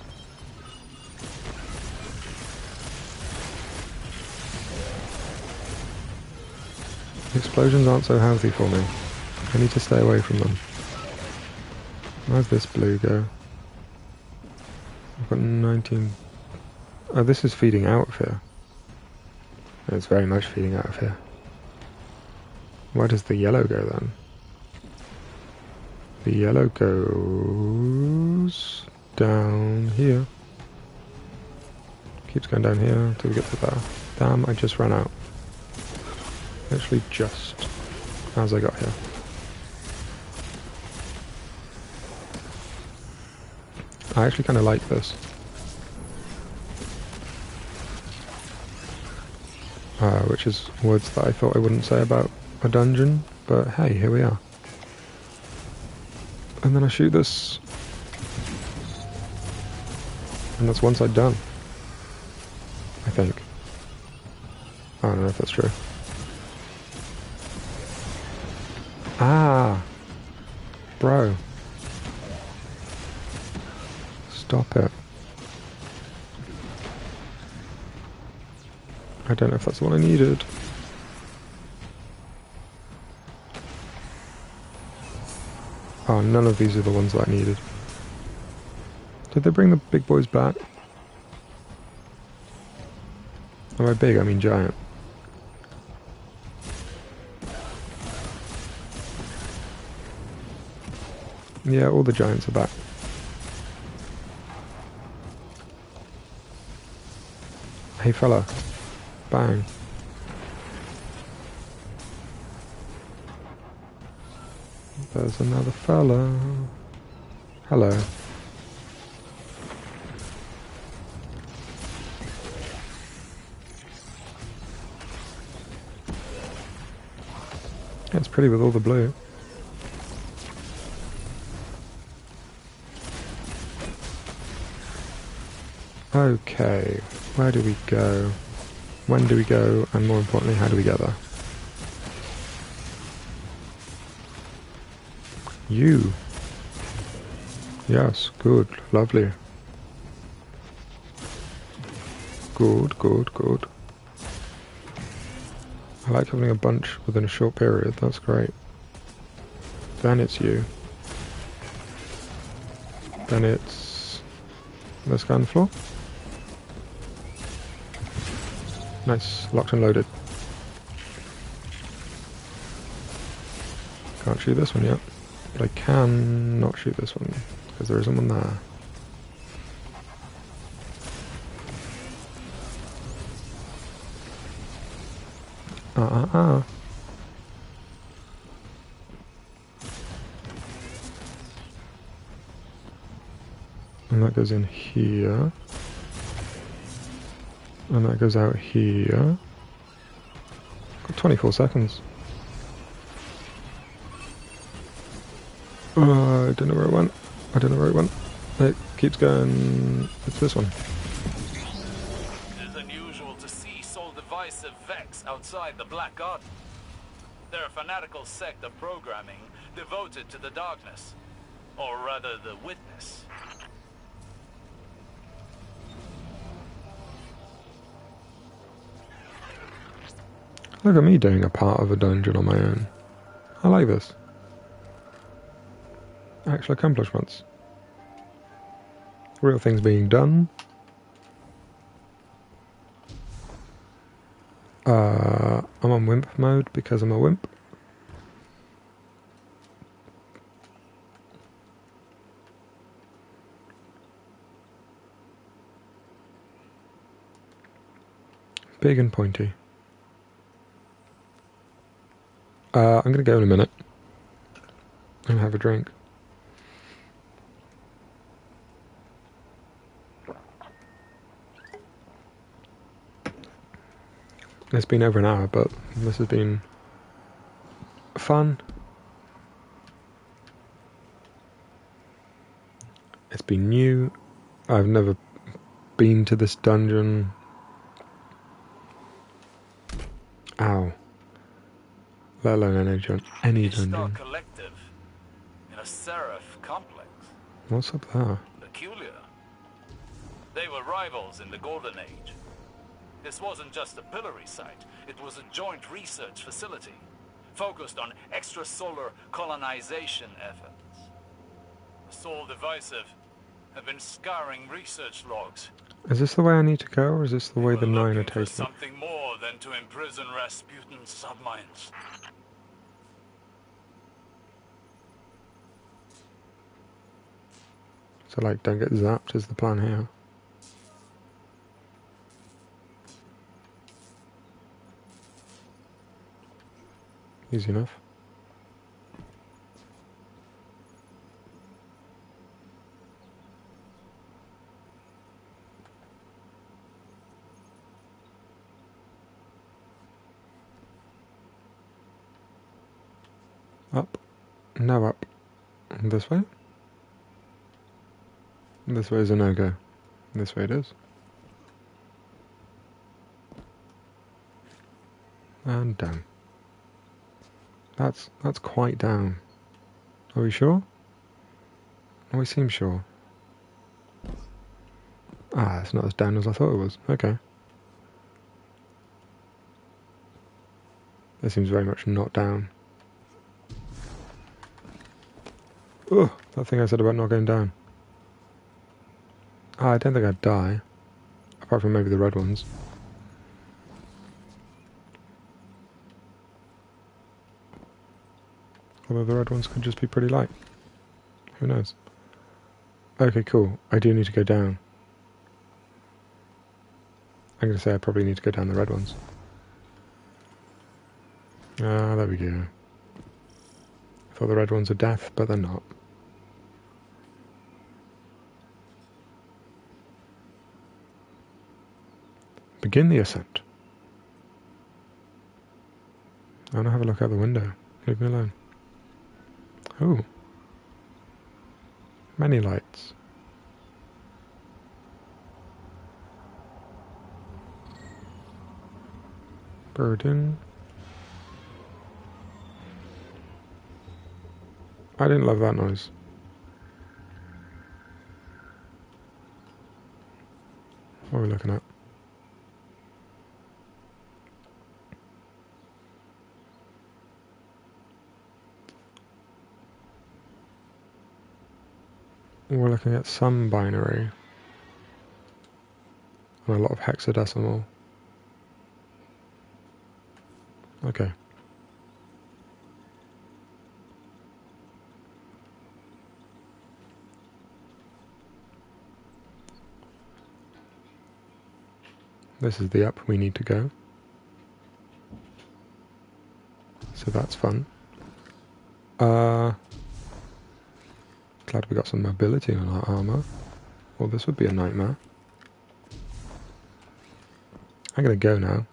Explosions aren't so healthy for me. I need to stay away from them. Where's this blue go? I've got 19... Oh, this is feeding out of here. It's very much feeding out of here. Where does the yellow go then? The yellow goes down here. Keeps going down here until we get to there. Damn, I just ran out. Literally just as I got here. I actually kind of like this. Which is words that I thought I wouldn't say about a dungeon, but hey, here we are. And then I shoot this. And that's one side done. I think. I don't know if that's true. Ah! Bro. Stop it. I don't know if that's what I needed. Oh, none of these are the ones that I needed. Did they bring the big boys back? And by big, I mean giant. Yeah, all the giants are back. Hey fella. Bang. There's another fella. Hello. Yeah, it's pretty with all the blue. Okay, where do we go? When do we go? And more importantly, how do we get there? You. Yes, good, lovely. Good, good, good. I like having a bunch within a short period, that's great. Then it's you. Then it's this guy on the floor. Nice, locked and loaded. Can't shoot this one yet, but I can not shoot this one, because there isn't one there. And that goes in here. And that goes out here. Got 24 seconds. I don't know where it went. I don't know where it went. It keeps going. It's this one. It is unusual to see so divisive Vex outside the Black Garden. They're a fanatical sect of programming devoted to the darkness. Or rather, the witness. Look at me doing a part of a dungeon on my own. I like this. Actual accomplishments. Real things being done. I'm on wimp mode because I'm a wimp. Big and pointy. I'm going to go in a minute and have a drink. It's been over an hour, but this has been fun. It's been new. I've never been to this dungeon. Ow. Let alone any dungeon. Ishtar Collective in a Seraph complex. What's up there? Peculiar. They were rivals in the Golden Age. This wasn't just a pillory site, it was a joint research facility, focused on extrasolar colonization efforts. The Sol Divisive have been scouring research logs. Is this the way I need to go, or is this the way the They were Nine are looking for taking it? something more than to imprison Rasputin's subminds. So, like, don't get zapped is the plan here. Easy enough. Up. No up. This way? This way is a no-go. This way it is. And down. That's quite down. Are we sure? Oh, we seem sure. Ah, it's not as down as I thought it was. Okay. This seems very much not down. Ugh, that thing I said about not going down. Ah, I don't think I'd die. Apart from maybe the red ones. Although the red ones could just be pretty light. Who knows? Okay, cool. I do need to go down. I'm going to say I probably need to go down the red ones. Ah, there we go. I thought the red ones are death, but they're not. Begin the ascent. I want to have a look out the window. Leave me alone. Oh. Many lights. Burden. I didn't love that noise. What are we looking at? We're looking at some binary. And a lot of hexadecimal. Okay. This is the up we need to go. So that's fun. Glad we got some mobility on our armor. Well, this would be a nightmare. I'm gonna go now.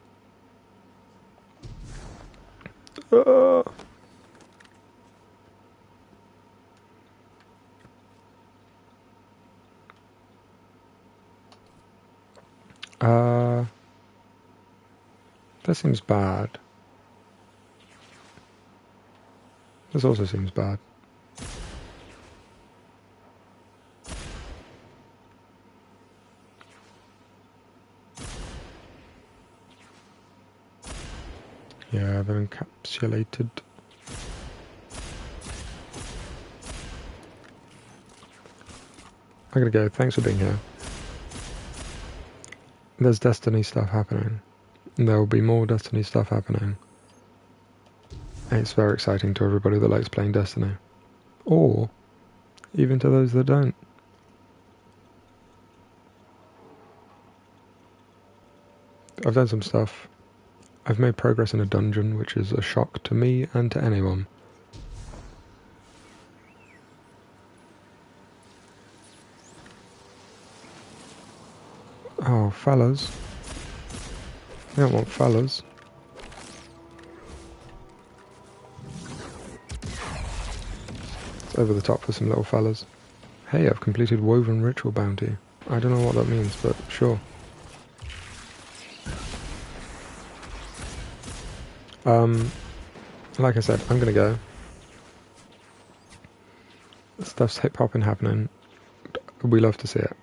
That seems bad. This also seems bad. encapsulated. I'm gonna go. Thanks for being here. There's Destiny stuff happening. There will be more Destiny stuff happening. It's very exciting to everybody that likes playing Destiny. Or even to those that don't. I've done some stuff. I've made progress in a dungeon, which is a shock to me and to anyone. Oh, fellas. We don't want fellas. It's over the top for some little fellas. Hey, I've completed Woven Ritual Bounty. I don't know what that means, but sure. Like I said, I'm gonna go. Stuff's hip-hopping happening. We love to see it.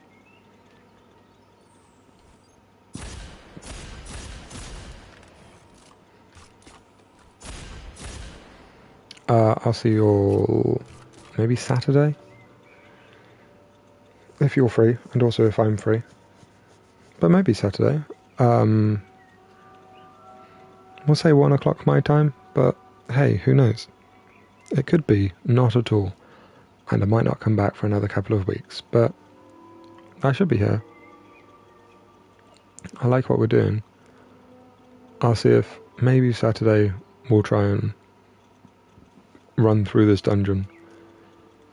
I'll see you all maybe Saturday, if you're free, and also if I'm free. But maybe Saturday. We'll say 1 o'clock my time, but hey, who knows? It could be not at all, and I might not come back for another couple of weeks, but I should be here. I like what we're doing. I'll see if maybe Saturday we'll try and run through this dungeon.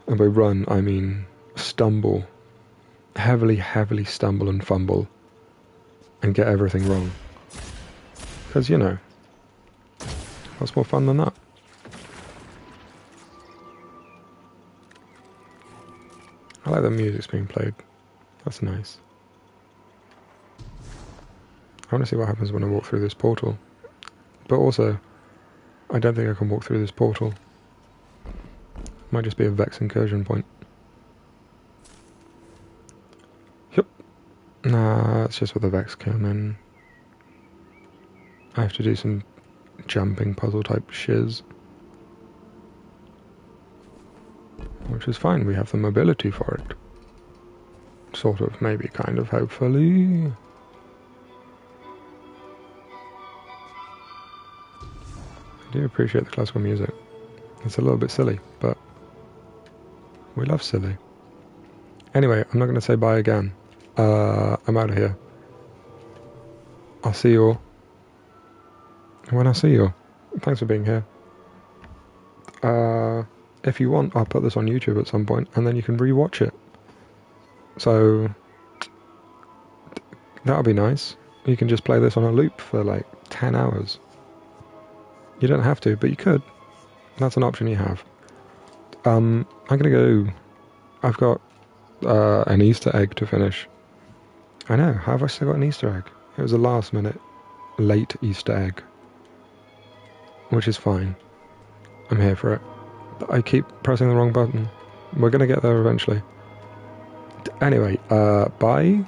And by run, I mean stumble. Heavily stumble and fumble. And get everything wrong. Because, you know, what's more fun than that? I like the music's being played. That's nice. I want to see what happens when I walk through this portal. But also, I don't think I can walk through this portal. Might just be a Vex incursion point. Yep. Nah, it's just where the Vex came in. I have to do some jumping puzzle type shiz. Which is fine, we have the mobility for it. Sort of, maybe, kind of, hopefully. I do appreciate the classical music. It's a little bit silly, but we love silly. Anyway, I'm not going to say bye again. I'm out of here. I'll see you all when I see you all. Thanks for being here. If you want, I'll put this on YouTube at some point, and then you can re-watch it. So that'll be nice. You can just play this on a loop for like 10 hours. You don't have to, but you could. That's an option you have. I'm gonna go. I've got an Easter egg to finish. I know, how have I still got an Easter egg? It was a last minute, late Easter egg. Which is fine. I'm here for it. But I keep pressing the wrong button. We're gonna get there eventually. Anyway, bye.